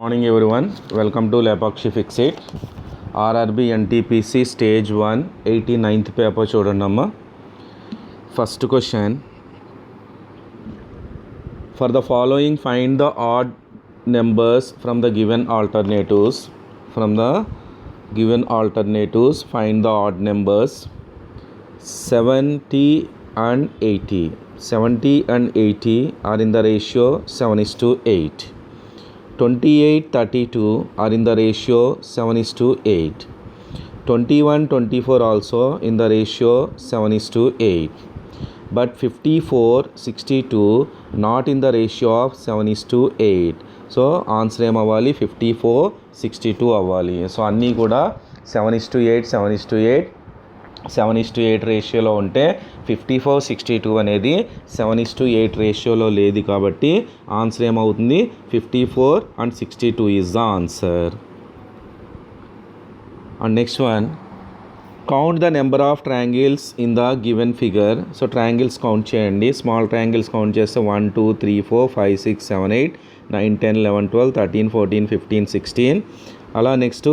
Morning everyone, welcome to Lapakshi Fix It. RRB NTPC Stage 1 89th paper చూడండమ్మా. First question, for the following find the odd numbers from the given alternatives. Find the odd numbers 70 and 80. 70 and 80 are in the ratio 7:8. 28, 32 are in the ratio 7:8. 21, 24 also in the ratio 7:8. But 54, 62 not in the ratio of 7:8. So answer ఏం అవ్వాలి? 54, 62 అవ్వాలి. So అన్నీ కూడా 7:8, 7:8, 7:8 రేషియోలో ఉంటే 54, 62 అనేది 7:8 రేషియోలో లేదు కాబట్టి ఆన్సర్ ఏమవుతుంది? 54 and 62 is the answer. And next one, count the number of triangles in the given figure. So triangles count చేయండి. స్మాల్ ట్రయాంగిల్స్ కౌంట్ చేస్తే 1, 2, 3, 4, 5, 6, 7, 8, 9, 10, 11, 12, 13, 14, 15, 16. అలా నెక్స్ట్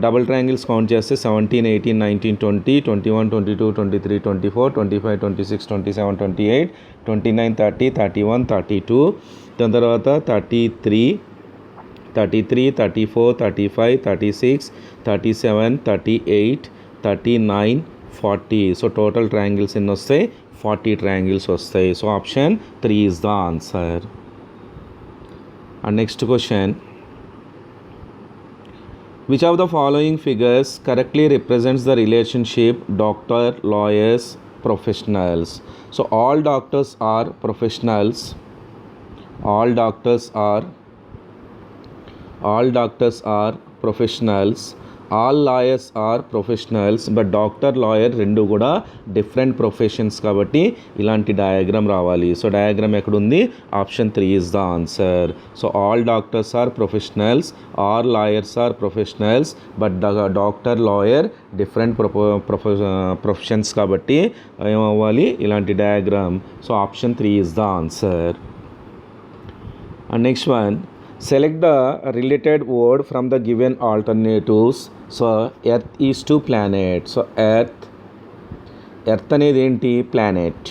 డబుల్ ట్రయాంగిల్స్ కౌంట్ చేస్తే 17, 18, 19, 20, 21, 22, 23, 24, 25, 26, 27, 28, 29, 30, 31, 32. దాని తర్వాత 33, 34, 35, 36, 37, 38, 39, 40. సో టోటల్ ట్రయాంగిల్స్ ఎన్ని వస్తాయి? 40 ట్రయాంగిల్స్ వస్తాయి. So option 3 is the answer. And next question, which of the following figures correctly represents the relationship doctor, lawyers, professionals? So all doctors are professionals. All doctors are professionals. All lawyers are professionals. But doctor, lawyer రెండు కూడా different professions కాబట్టి ఇలాంటి diagram రావాలి. So diagram ఎక్కడుంది? Option 3 is the answer. So all doctors are professionals, all lawyers are professionals, but doctor, lawyer different professions కాబట్టి ఏమవ్వాలి? ఇలాంటి diagram. So option 3 is the answer. And next one, select the related word from the given alternatives. So earth is to planet. So earth అనేది ఏంటి? Planet.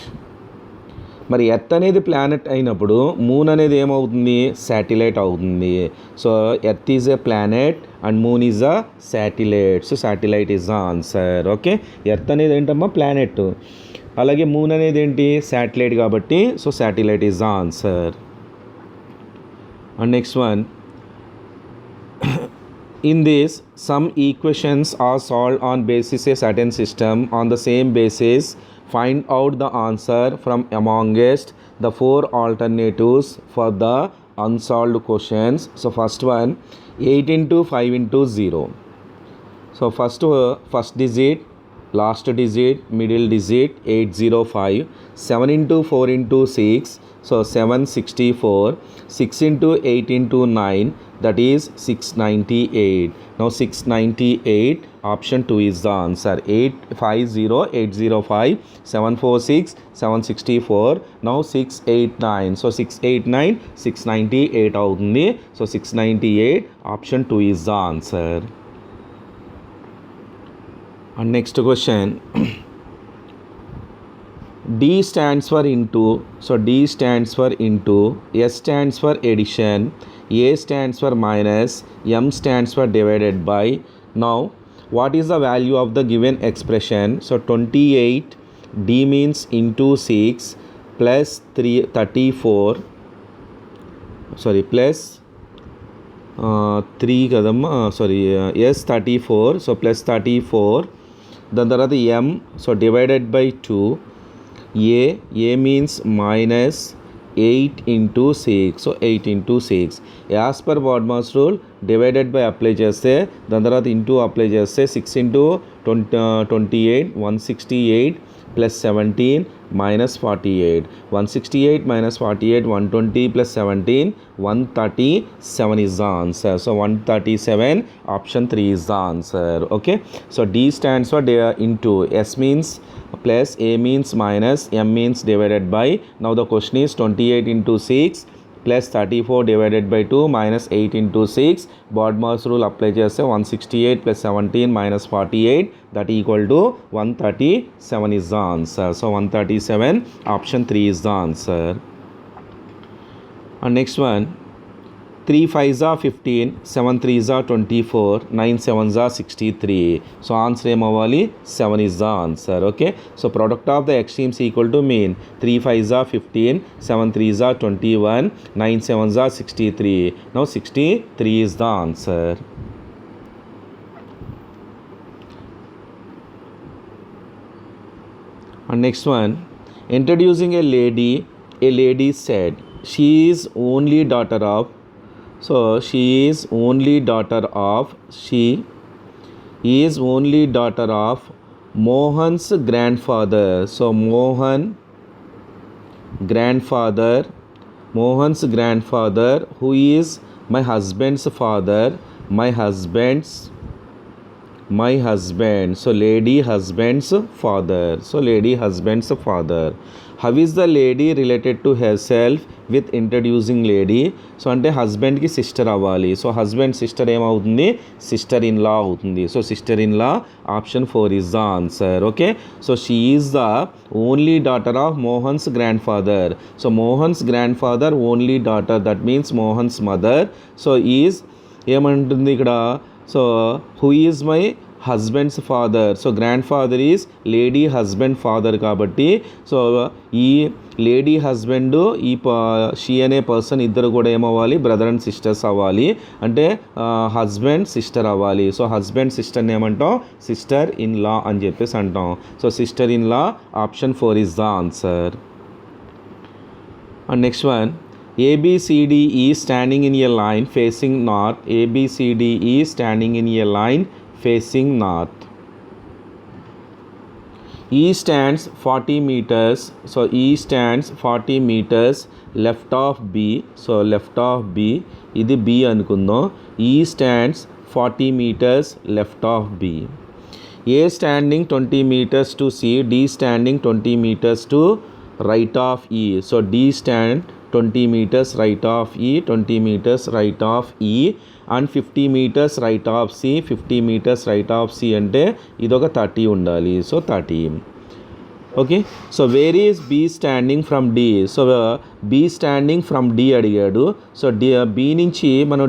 మరి earth అనేది planet అయినప్పుడు moon అనేది ఏమవుతుంది? శాటిలైట్ అవుతుంది. So earth is a planet and moon is a satellite. So satellite is the answer. Okay, earth అనేది ఏంటమ్మా? ప్లానెట్. అలాగే మూన్ అనేది ఏంటి? శాటిలైట్ కాబట్టి so satellite is the answer. And next one, in this some equations are solved on basis a certain system. On the same basis find out the answer from amongst the 4 alternatives for the unsolved questions. So first one, 8 into 5 into 0. So first digit, last digit, middle digit 805. 7 into 4 into 6, so 764. 6 into 8 into 9, that is 698. Now 698, option 2 is the answer. 850, 805, 746, 764. Now 689. So 689, 698 అవుతుంది. So 698, option 2 is the answer. And next question, D stands for into. So D stands for into, S stands for addition, A stands for minus, M stands for divided by. Now what is the value of the given expression? So 28, D means into 6 plus 34, sorry plus 3 kadamma, sorry yes 34. So plus 34. దాని తర్వాత M, so divided by 2. A means minus 8 into 6. So 8 into 6. As per BODMAS rule, divided by apply చేస్తే దాని తర్వాత into apply చేస్తే 6 into 28, 168 plus 17 minus 48. 168 minus 48, 120 plus 17, 137 is the answer. So 137, option 3 is the answer. Okay, so D stands for into, S means plus, A means minus, M means divided by. Now the question is 28 into 6 plus 34 divided by 2 minus 8 into 6 BODMAS rule apply చేస్తే 168 plus 17 minus 48 that equal to 137 is the answer. So 137 option 3 is the answer. And next one 3 5s are 15, 7 3s are 24, 9 7s are 63. So answer ఏమవ్వాలి 7 is the answer. Okay, so product of the extremes equal to mean 3 5s are 15, 7 3s are 21, 9 7s are 63. Now 63 is the answer. And next one, introducing a lady said she is only daughter of, so she is only daughter of Mohan's grandfather. So Mohan's grandfather who is my husband's father, my husband, so lady husband's father, so lady husband's father. How is the lady related to herself with introducing lady? So అంటే హస్బెండ్కి sister అవ్వాలి. So husband sister ఏమవుతుంది, sister in law అవుతుంది. So sister in law option 4 is the answer. Okay, so she is the only daughter of Mohan's grand father. So Mohan's grand father only daughter, that means Mohan's mother. So is ఏమంటుంది ఇక్కడ, so who is my husband's father. So grand father is lady husband father కాబట్టి so ఈ lady husband she అనే person ఇద్దరు కూడా ఏమవ్వాలి, brother and sisters అవ్వాలి. అంటే హస్బెండ్ సిస్టర్ అవ్వాలి. సో హస్బెండ్ సిస్టర్ని ఏమంటాం, సిస్టర్ ఇన్ లా అని చెప్పేసి అంటాం. So sister in law option 4 is the answer. And next one, ABCDE standing in a line facing north. ABCDE standing in a line facing north. E stands 40 meters. So E stands 40 meters left of B. So left of B. ఇది B అనుకుందాం. E stands 40 meters left of B. A standing 20 meters to C. D standing 20 meters to right of E. So D stand 20 meters right of E, 20 meters right of E and 50 meters right of C. 50 meters right of C అంటే ఇదొక 30 ఉండాలి. So 30. Okay, so where is B standing from D. So B standing from D అడిగాడు. So B నుంచి మనం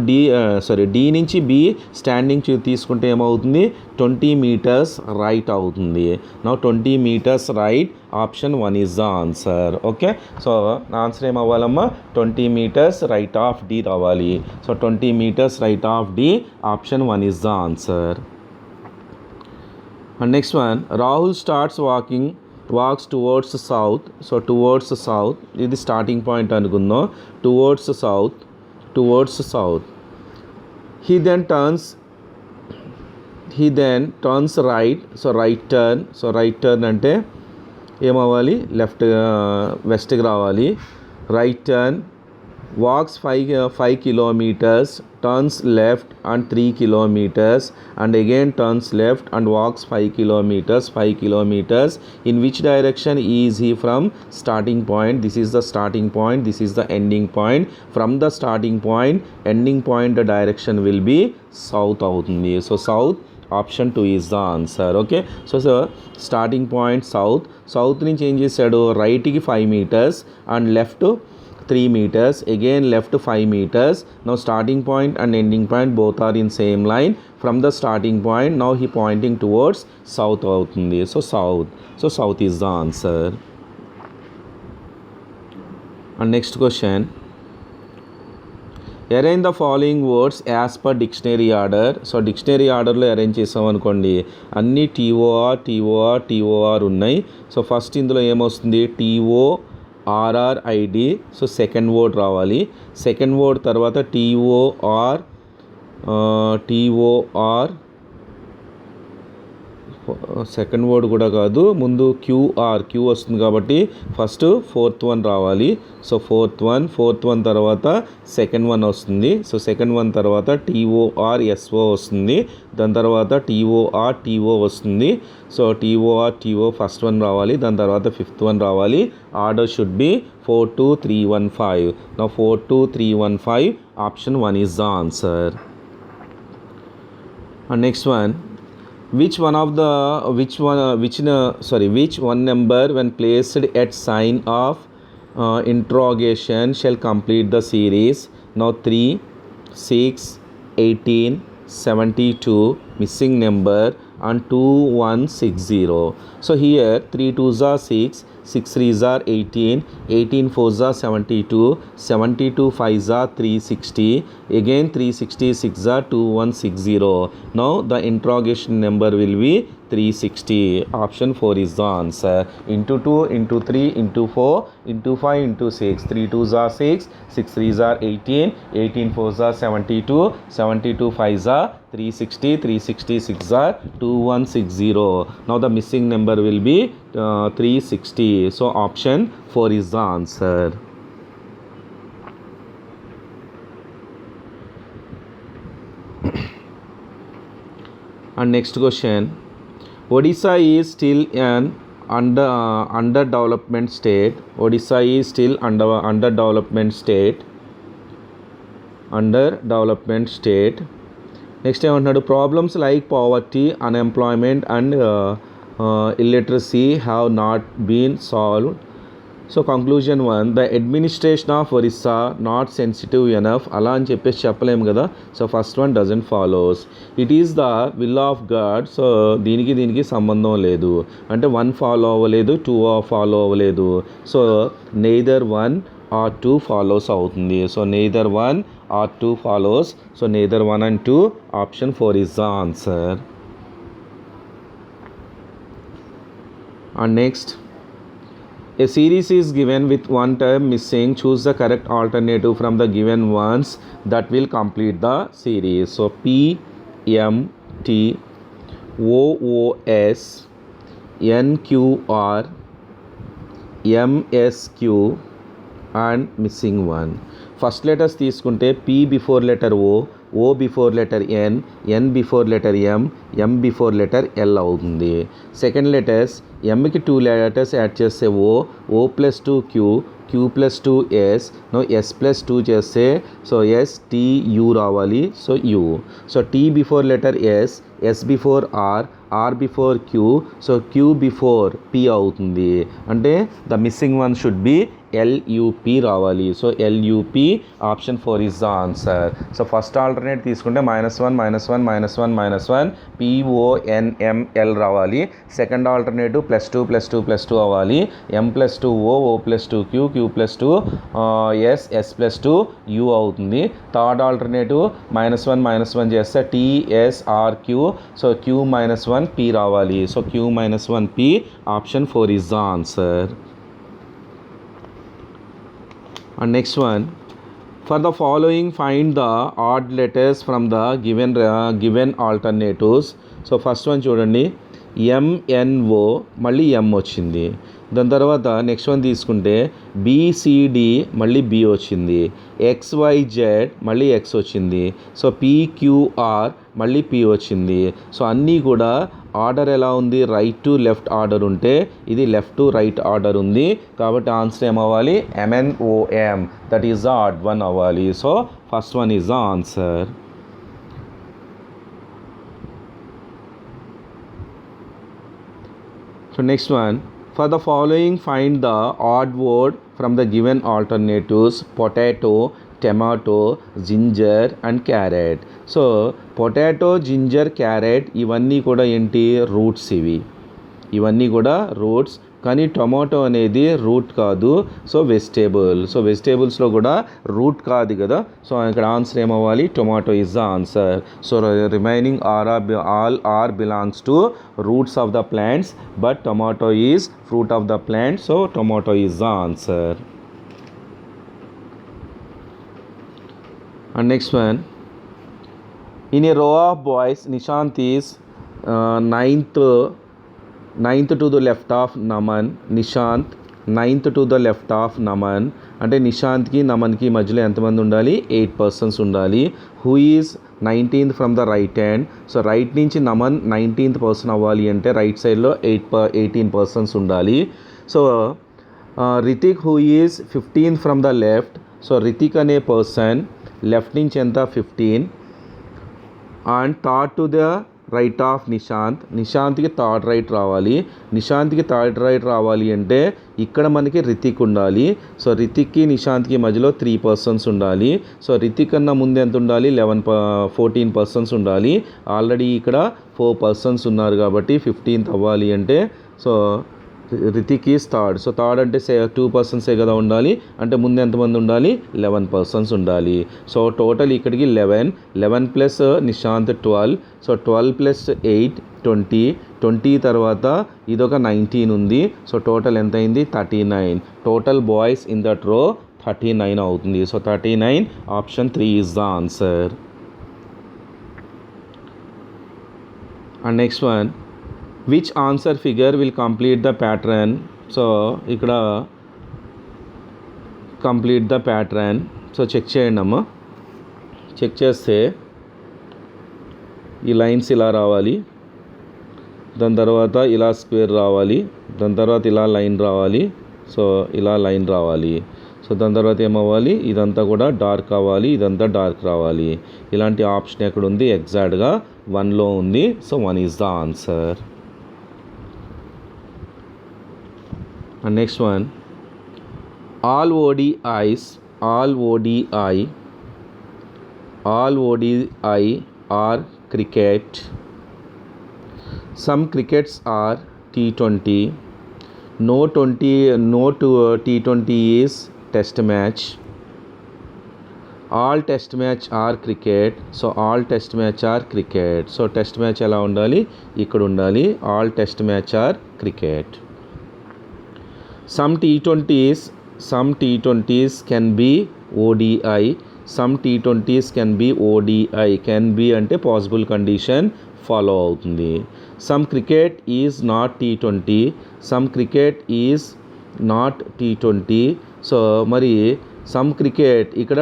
D నుంచి B standing తీసుకుంటే ఏమవుతుంది, 20 meters right అవుతుంది. నా 20 meters right option 1 is the answer. Okay, so answer ఏమవ్వాలమ్మా, 20 meters రైట్ ఆఫ్ డి రావాలి. So 20 meters right of D option 1 is the answer. And next one, Rahul starts walks towards the south. So towards the south, ఇది starting point అనుకుందాం. towards the south. he then turns right. So right turn అంటే ఏమవ్వాలి, వెస్ట్కి రావాలి. Right turn, walks 5 kilometers, turns left and 3 kilometers and again turns left and walks 5 kilometers. In which direction is he from starting point? This is the starting point, this is the ending point. From the starting point, ending point, the direction will be south అవుతుంది. So south option 2 is the answer. Okay, so starting point south నుంచి ఏం చేశాడు, రైట్కి 5 meters and left 3 meters, again left 5 meters. Now starting point and ending point both are in same line. From the starting point, now he pointing towards south అవుతుంది. So south is the answer. And next question, arrange the following words as per dictionary order. So dictionary ఆర్డర్లో arrange చేసాం అనుకోండి, అన్నీ TOR ఉన్నాయి. So first ఇందులో ఏమొస్తుంది, TORRID. So second word రావాలి. Second word తర్వాత సెకండ్ వర్డ్ కూడా కాదు, ముందు క్యూ వస్తుంది కాబట్టి ఫస్ట్ ఫోర్త్ వన్ రావాలి. సో ఫోర్త్ వన్ తర్వాత సెకండ్ వన్ వస్తుంది. సో సెకండ్ వన్ తర్వాత TORSO వస్తుంది. దాని తర్వాత TORTO వస్తుంది. సో TORTO ఫస్ట్ వన్ రావాలి, దాని తర్వాత ఫిఫ్త్ వన్ రావాలి. Order should be 4 2 3 1 5. Now 4 2 3 1 5, option 1 is the answer. And next one, which one number when placed at sign of interrogation shall complete the series? Now 3 6 18 72, missing number, and 2160. So here 3 2s are 6, 6 3s are 18, 18 4s are 72, 72 5s are 360, again 366 are 2160. Now the interrogation number will be 360. Option 4 is the answer. Into 2, into 3, into 4, into 5, into 6. 3 2s are 6, 6 3s are 18, 18 4s are 72, 72 5s are 360, 366 are 2160. Now the missing number will be 360. So option 4 is the answer. And next question, Odisha is still an underdevelopment state. Odisha is still underdevelopment state. Next ఏమంటున్నాడు, problems like poverty, unemployment and illiteracy have not been solved. So conclusion 1, the administration of Orissa not sensitive enough. అలా అని చెప్పేసి చెప్పలేము కదా. So first one doesn't follows. It is the will of God. So దీనికి సంబంధం లేదు. అంటే 1 ఫాలో అవ్వలేదు, 2 ఫాలో అవ్వలేదు. సో నెయిదర్ 1 or 2 ఫాలోస్ అవుతుంది. So neither 1 or 2 follows. So neither 1 and 2, option 4 is the answer. And next, a series is given with one term missing. Choose the correct alternative from the given ones that will complete the series. So P M T O O S N Q R M S Q and missing one. First letters తీసుకుంటే P before letter O before letter N before letter M before letter L అవుతుంది. Second letters Mకి 2 letters add చేస్తే O plus 2 Q plus 2 S. No S plus 2 చేస్తే so S T U రావాలి. So U. So T before letter S before R before Q. So Q before P అవుతుంది. అంటే the missing one should be LUP రావాలి. So LUP, option 4 is the answer. So first alternate తీసుకుంటే -1 -1 -1 -1 PONML రావాలి. Second alternative +2 +2 +2 అవ్వాలి. M + 2 O + 2 Q + 2 S + 2 U అవుతుంది. Third alternative -1 -1 చేస్తే TSRQ. So Q - 1 P రావాలి. So Q - 1 P, option 4 is the answer. And next one, for the following find the odd letters from the given alternatives. So first one చూడండి, MNO మళ్ళీ M వచ్చింది. దాని తర్వాత next one తీసుకుంటే BCD మళ్ళీ B వచ్చింది. XYZ మళ్ళీ X వచ్చింది. సో PQR మళ్ళీ P వచ్చింది. సో అన్నీ కూడా ఆర్డర్ ఎలా ఉంది, రైట్ టు లెఫ్ట్ ఆర్డర్ ఉంటే ఇది లెఫ్ట్ టు రైట్ ఆర్డర్ ఉంది. కాబట్టి ఆన్సర్ ఏమవ్వాలి, MNOM, that is the odd one అవ్వాలి. So first one is the answer. So next one, for the following find the odd word from the given alternatives: potato, tomato, ginger and carrot. So potato, ginger, carrot ఇవన్నీ కూడా ఏంటి, roots. ఇవన్నీ కూడా roots. కానీ tomato అనేది route కాదు. So vegetable. So వెజిటేబుల్స్లో కూడా route కాదు కదా. సో ఇక్కడ ఆన్సర్ ఏమవ్వాలి, tomato is the answer. So remaining all are belongs to roots of the plants, but tomato is fruit of the plant. So tomato is the answer. And next one, in a row of boys, Nishant is ninth to the left of Naman, Nishant. Ninth to the left of Naman అంటే నిశాంత్కి నమన్కి మధ్యలో ఎంతమంది ఉండాలి? 8 persons ఉండాలి. Who is 19th from the right hand. So right నుంచి Naman 19th person అవ్వాలి అంటే right సైడ్లో 18 persons ఉండాలి. So Ritik who is 15th from the left. So Ritik అనే పర్సన్ లెఫ్ట్ నుంచి ఎంత? 15. And third to the right of Nishant. నిశాంత్కి థర్డ్ రైట్ రావాలి. నిశాంత్కి థర్డ్ రైట్ రావాలి అంటే ఇక్కడ మనకి రితిక్ ఉండాలి. సో రితిక్కి నిశాంత్కి మధ్యలో 3 పర్సన్స్ ఉండాలి. సో రితిక్ కన్నా ముందు ఎంత ఉండాలి? 14 పర్సన్స్ ఉండాలి. ఆల్రెడీ ఇక్కడ 4 పర్సన్స్ ఉన్నారు కాబట్టి 15th అవ్వాలి అంటే so Rithik is third. So third అంటే 2 పర్సన్సే కదా ఉండాలి. అంటే ముందు ఎంతమంది ఉండాలి? 11 పర్సన్స్ ఉండాలి. సో టోటల్ ఇక్కడికి 11 ప్లస్ నిశాంత్ 12. సో 12 ప్లస్ 8 20 తర్వాత ఇదొక 19 ఉంది. సో టోటల్ ఎంత అయింది? 39. Total boys in that row 39 అవుతుంది. So 39 option 3 is the answer. And next one, which answer figure will complete the pattern. So ఇక్కడ complete the pattern. So check చేయండి అమ్మ. Check చేస్తే ఈ లైన్స్ ఇలా రావాలి, దాని తర్వాత ఇలా స్క్వేర్ రావాలి, దాని తర్వాత ఇలా లైన్ రావాలి, సో ఇలా లైన్ రావాలి. సో దాని తర్వాత ఏమవ్వాలి? ఇదంతా కూడా డార్క్ అవ్వాలి, ఇదంతా డార్క్ రావాలి. ఇలాంటి ఆప్షన్ ఎక్కడ ఉంది? ఎగ్జాక్ట్గా 1లో ఉంది. So 1 is the answer. And next one, all ODI are cricket. Some crickets are T20. No T20 is test match. All test match are cricket. So all test match are cricket. So test match ఎలా ఉండాలి? ఇక్కడ ఉండాలి. All test match are cricket. Some T20s can be ODI. Some T20s can be ODI. Can be అంటే possible condition follow అవుతుంది. Some cricket is not T20. Some cricket is not T20. So మరి some cricket ఇక్కడ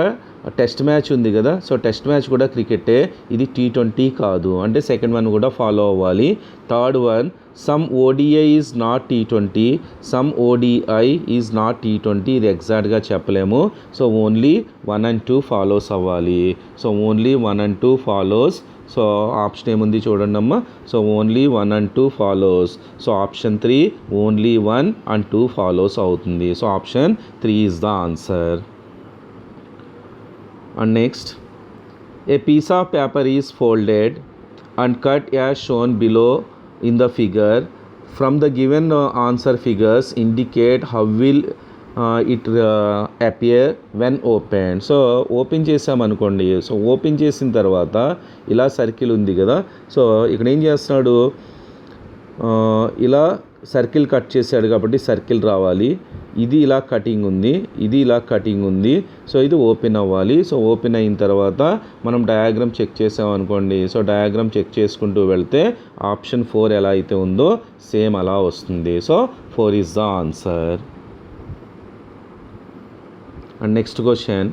test match ఉంది కదా. So test match కూడా క్రికెటే, ఇది T20 కాదు. అంటే సెకండ్ వన్ కూడా ఫాలో అవ్వాలి. Third one, some ODI is not T20. Some ODI is not T20. ఇది ఎగ్జాక్ట్గా చెప్పలేము. సో ఓన్లీ 1 and 2 ఫాలోస్ అవ్వాలి. So only 1 and 2 follows. So option ఏముంది చూడండి అమ్మ. So only 1 and 2 follows. So option 3 only 1 and 2 follows అవుతుంది. So option 3 is the answer. And next, a piece of paper is folded and cut as shown below in the figure. From the given answer figures indicate how will it appear when opened. So open చేసామనుకోండి. So open చేసిన తర్వాత ఇలా circle ఉంది కదా. So ఇక్కడ ఏం చేస్తున్నాడు? ఇలా సర్కిల్ కట్ చేశాడు కాబట్టి సర్కిల్ రావాలి. ఇది ఇలా కటింగ్ ఉంది, ఇది ఇలా కటింగ్ ఉంది. సో ఇది ఓపెన్ అవ్వాలి. సో ఓపెన్ అయిన తర్వాత మనం డయాగ్రామ్ చెక్ చేసామనుకోండి. సో డయాగ్రామ్ చెక్ చేసుకుంటూ వెళ్తే ఆప్షన్ 4 ఎలా అయితే ఉందో సేమ్ అలా వస్తుంది. So 4 is the answer. And next question,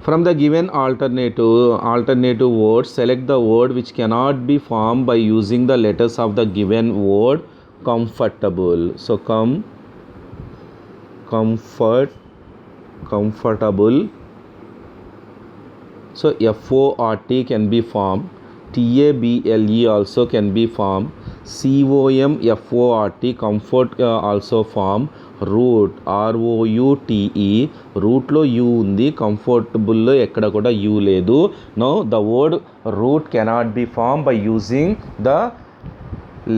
from the given alternative words select the word which cannot be formed by using the letters of the given word. Comfortable. So comfortable. So FORT can be formed. TABLE also can be formed. COMFORT comfort also formed. Route ROUTE రూట్లో U ఉంది, కంఫర్టబుల్లో ఎక్కడ కూడా U లేదు. No the word route cannot be form by using the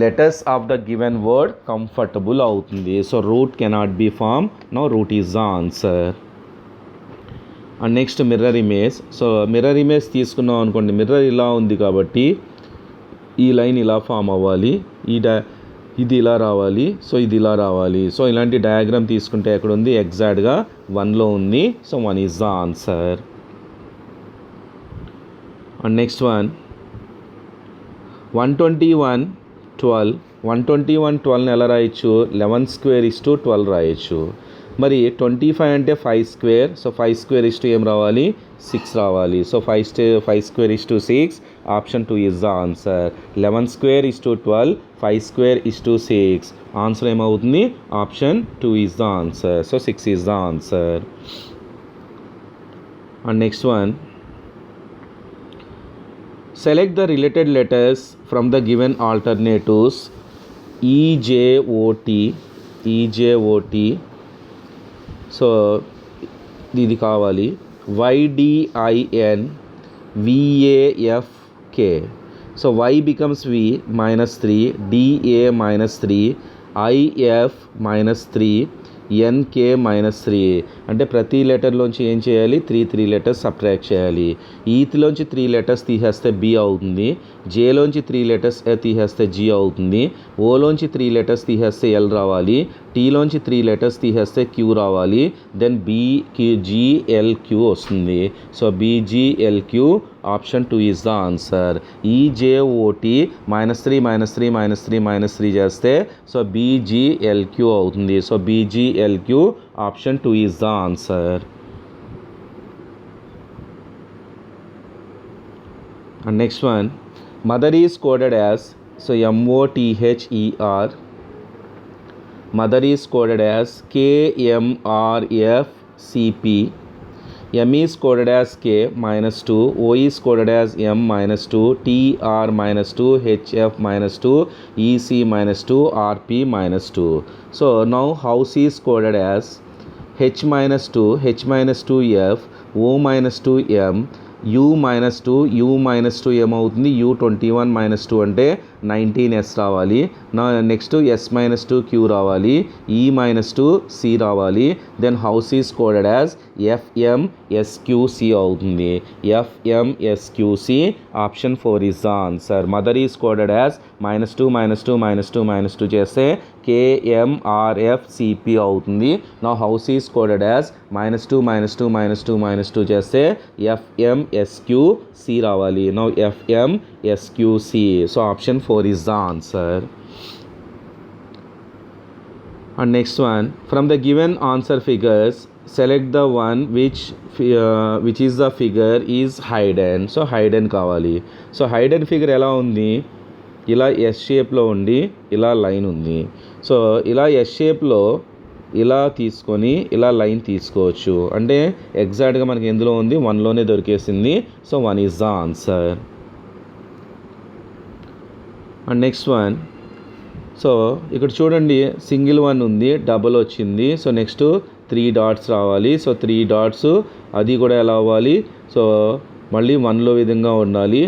letters of the given word. Comfortable అవుతుంది. So route cannot be form. No route is the answer. And next mirror image. So mirror image తీసుకున్నాం అనుకోండి. Mirror ఇలా ఉంది కాబట్టి ఈ line ఇలా form అవ్వాలి, ఇది ఇలా రావాలి, సో ఇది ఇలా రావాలి. సో ఇలాంటి డయాగ్రామ్ తీసుకుంటే ఎక్కడ ఉంది? ఎగ్జాక్ట్గా 1లో ఉంది. So 1 is the answer. And next one, 121 12 121 12ని ఎలా రాయొచ్చు 11 స్క్వేర్ ఇస్ టు 12 రాయొచ్చు. మరి 25 అంటే 5 square, so 5 square is to ఏం రావాలి 6 రావాలి. So 5 square is to 6, option 2 is the answer. 11 square is to 12, 5 square is to 6, answer ఏమవుతుంది option 2 is the answer. So 6 is the answer. And next one, select the related letters from the given alternatives EJOT. So ఇది కావాలి. YDIN VAFK. So Y becomes V -3, DA -3, IF -3, NK -3. అంటే ప్రతి లెటర్లోంచి ఏం చేయాలి 3 letters subtract చేయాలి. ఈలోంచి 3 letters తీసేస్తే B అవుతుంది, జేలోంచి 3 letters తీసేస్తే జీ అవుతుంది, ఓలోంచి 3 లెటర్స్ తీసేస్తే ఎల్ రావాలి, టీలోంచి 3 లెటర్స్ తీసేస్తే క్యూ రావాలి, దెన్ BGLQ వస్తుంది. So BGLQ, option 2 is the answer. EJOT -3 చేస్తే సో BGLQ అవుతుంది. So BGLQ, option 2 is the answer. And next one, mother is coded as, so MOTHER. Mother is coded as KMRFCP. M is coded as K -2, O is coded as M -2, TR -2, HF -2, EC -2, RP -2. So now house is coded as H -2F, O -2M, U -2 ఏమవుతుంది U21 -2 అంటే 19S రావాలి. నా next S -2Q రావాలి, E -2C రావాలి, then house is coded as FMSQC అవుతుంది. FMSQC, option 4 is the answer. Mother is coded as -2 చేస్తే KMRFCP అవుతుంది. నా హౌస్ ఈజ్ కోడెడ్ యాజ్ -2 చేస్తే FMSQC రావాలి. నా FMSQC, so option 4 is the answer. And next one, from the given answer figures, select the one which is the figure is hidden. So hidden కావాలి. So hidden figure ఎలా ఉంది, ఇలా S షేప్లో ఉండి ఇలా లైన్ ఉంది. సో ఇలా S షేప్లో ఇలా తీసుకొని ఇలా లైన్ తీసుకోవచ్చు. అంటే ఎగ్జాక్ట్గా మనకి ఎందులో ఉంది 1లోనే దొరికేసింది. సో 1 is the answer. And next one, so ఇక్కడ చూడండి సింగిల్ 1 ఉంది, డబుల్ వచ్చింది. సో నెక్స్ట్ 3 డాట్స్ రావాలి. సో 3 డాట్స్ అది కూడా ఎలా అవ్వాలి, సో మళ్ళీ 1లో విధంగా ఉండాలి.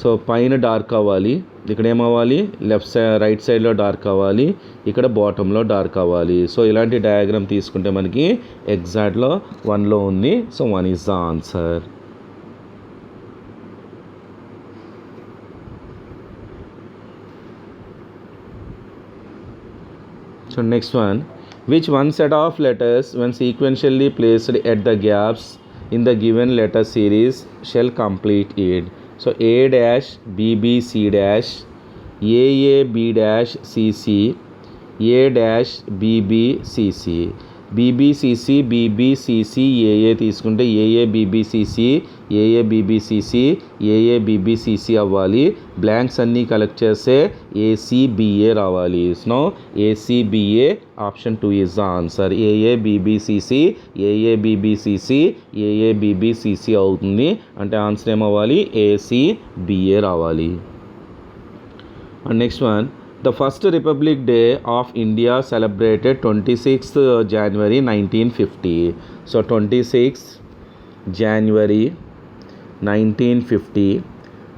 సో పైన డార్క్ అవ్వాలి, ఇక్కడ ఏమవ్వాలి రైట్ సైడ్లో డార్క్ అవ్వాలి, ఇక్కడ బాటంలో డార్క్ అవ్వాలి. సో ఇలాంటి డయాగ్రామ్ తీసుకుంటే మనకి ఎగ్జాక్ట్లో 1లో ఉంది. So 1 is the answer. So next one, which one set of letters when sequentially placed at the gaps in the given letter series shall complete it. So A-BBC-, AAB-CC, A-BBCC, BBCC, AA తీసుకుంటే AABBCC, AABBCC అవ్వాలి. Blanks అన్నీ collect చేస్తే ACBA రావాలి. So ACBA, option 2 is the answer. AABBCC అవుతుంది. అంటే answer ఏమవ్వాలి ACBA రావాలి. And next one, the first Republic Day of India celebrated 26th January 1950. So 26th January 1950.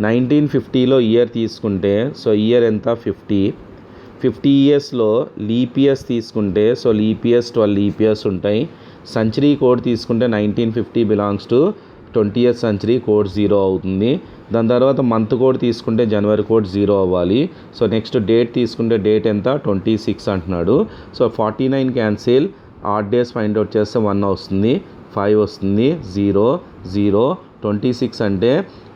1950లో year తీసుకుంటే సో ఇయర్ ఎంత 50 ఇయర్స్లో లీప్ ఇయర్స్ తీసుకుంటే so leap years 12 leap years ఉంటాయి. Century code తీసుకుంటే 1950 belongs to 20th century code 0 అవుతుంది. దాని తర్వాత month code తీసుకుంటే జనవరి కోడ్ 0 అవ్వాలి. సో నెక్స్ట్ డేట్ తీసుకుంటే డేట్ ఎంత 26 అంటున్నాడు. So 49 cancel, odd days find out చేస్తే 1 వస్తుంది, 5 వస్తుంది, 0 0. 26 అంటే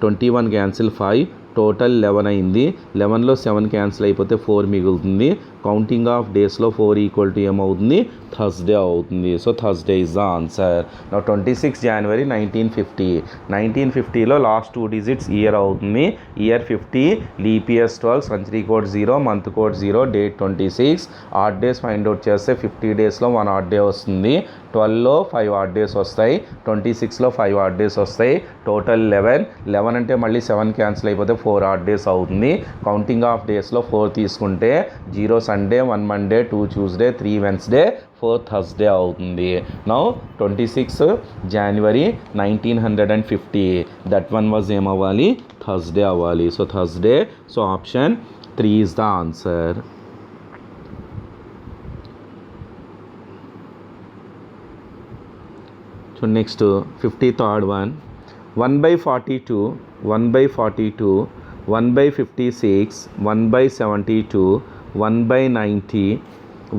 21 క్యాన్సిల్ 5, టోటల్ 11 అయింది. 11లో 7 క్యాన్సిల్ అయిపోతే 4 మిగులుతుంది. కౌంటింగ్ ఆఫ్ డేస్లో 4 ఈక్వల్ టు ఏమవుతుంది, థర్స్డే అవుతుంది. So Thursday is the answer. నా 26 జనవరి 1950. 1950లో లాస్ట్ 2 డిజిట్స్ ఇయర్ అవుతుంది. Year 50, leap years 12, century code 0, month code 0, date 26. Odd days find out చేస్తే 50 డేస్లో 1 ఆడ్ డే వస్తుంది. 12లో 5 ఆడ్ డేస్ వస్తాయి, 26లో 5 ఆడ్ డేస్ వస్తాయి, టోటల్ 11. 11 అంటే మళ్ళీ 7 క్యాన్సిల్ అయిపోతే 4 ఆడ్ డేస్ అవుతుంది. కౌంటింగ్ ఆఫ్ డేస్లో 4 తీసుకుంటే 0 Sunday, 1 Monday, 2 Tuesday, 3 Wednesday, 4 Thursday అవుతుంది. Now 26 January 1950, that one was ఏమవ్వాలి, థర్స్డే అవ్వాలి. So Thursday. So option 3 is the answer. So next 53rd one. 1/42, 1/42, 1/56, 1/72, 1/90,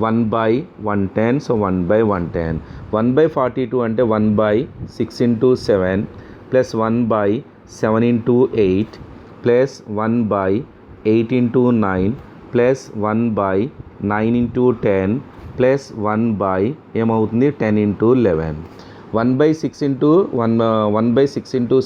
1/110. So 1/110. 1/42 అంటే 1/6 into 7 plus 1/7 into 8 plus 1/8 into 9 plus 1/9 into 10 plus 1 ఏమవుతుంది 10 into 11. 1/6 into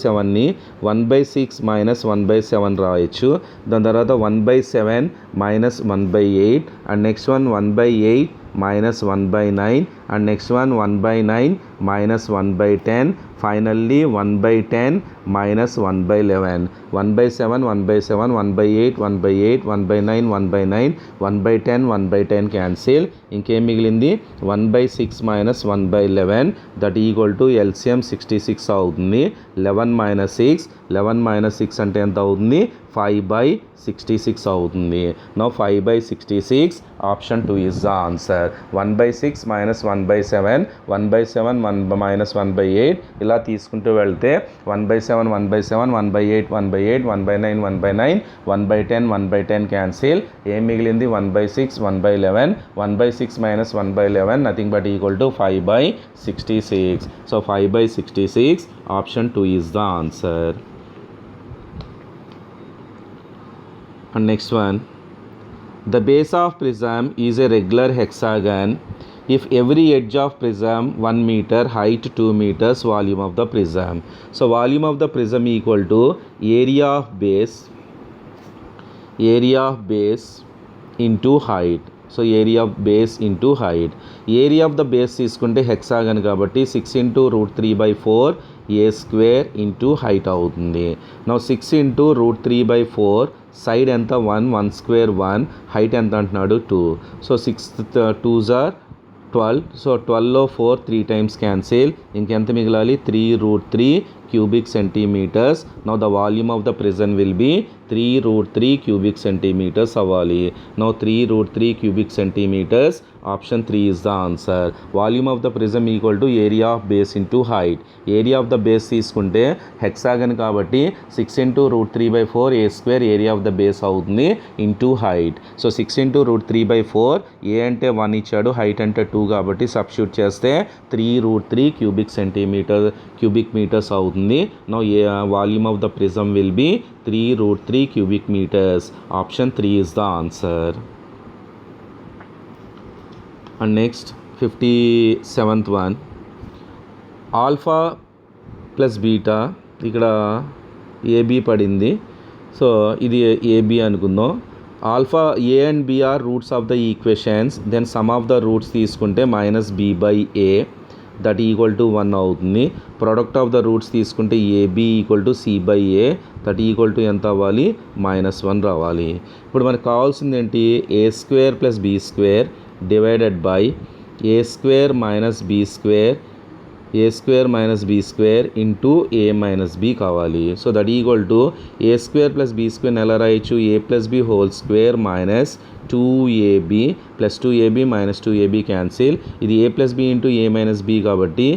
7ని 1/6 minus 1/7 రాయొచ్చు. దాని తర్వాత 1/7 minus 1/8 and next one 1/8 minus 1/9 and next one 1/9 minus 1/10, finally 1/10 minus 1/11, 1/7 1/7, 1/8 1/8, 1/9 1/9, 1/10 1/10 cancel. ఇంకేం మిగిలింది 1/6 minus 1/11 that equal to LCM 66 అవుతుంది. 11 minus 6, 11 minus 6 అంటే ఎంత అవుతుంది 5/66 అవుతుంది. Now 5/66 option 2 is the answer. 1/6 minus 1/7, 1/7 1 minus 1/8 ఇలా తీసుకుంటూ వెళ్తే 1/7 1/7, 1/8 1/8, 1/9 1/9, 1/10 1/10 క్యాన్సిల్. ఏం మిగిలింది 1/6 1/11, 1/6 minus 1/11 nothing but equal to 5/66. So 5/66 option 2 is the answer. And next one, the base of prism is a regular hexagon if every edge of prism 1 meter, height 2 meters, volume of the prism. So volume of the prism equal to area of base into height. So area of base into height. Area of the base తీసుకుంటే hexagon కాబట్టి 6 into √3/4 a square into height అవుతుంది. Now 6 into √3/4 side ఎంత 1 square 1, height ఎంత అంటున్నాడు 2. So 6 2s are 12. So 12లో 4 3 times cancel. ఇంకెంత మిగలాలి 3√3 cubic centimeters. Now the volume of the prism will be 3√3 cubic centimeters అవ్వాలి. Now 3√3 cubic centimeters. Option 3 is the answer. Volume of the prism equal to area of base into height. Area of the base తీసుకుంటే hexagon కాబట్టి 6 into √3/4 a square area of the base అవుతుంది into height. So 6 into √3/4 a అంటే 1 ఇచ్చాడు, height అంటే 2 కాబట్టి substitute చేస్తే 3√3 cubic meters అవుతుంది. Now volume of the prism will be 3√3 cubic meters. Option 3 is the answer. And next 57th one, alpha plus beta ఇక్కడ A B పడింది. సో ఇది ఏబి అనుకుందాం. Alpha A and B are roots of the equations. Then sum of the roots తీసుకుంటే -b/a that equal to 1 అవుతుంది. Product of the roots తీసుకుంటే A B equal to c/a that equal to ఎంత అవ్వాలి -1 రావాలి. ఇప్పుడు మనకు కావాల్సింది ఏంటి a² + b² divided by a² - b² into a - b కావాలి. So that equal to a² + b² ఎలా రాయొచ్చు a + b² - 2ab plus 2ab minus 2ab cancel. ఇది a plus b into a minus b కాబట్టి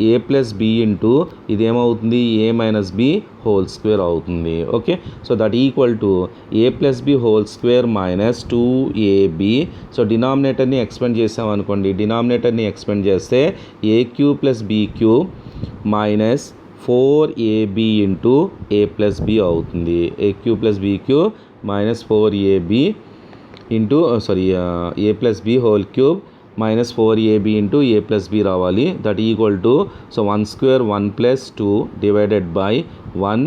a ప్లస్ b ఇంటూ ఇది ఏమవుతుంది a minus b whole square అవుతుంది. Okay, so that equal to a plus b whole square minus 2ab. So డినామినేటర్ని expand చేసామనుకోండి, డినామినేటర్ని expand చేస్తే a cube plus b cube minus 4ab into a plus b అవుతుంది. a cube plus b cube minus 4ab into a plus b whole cube minus 4ab into a plus b రావాలి. That equal to so 1 square 1 plus 2 divided by 1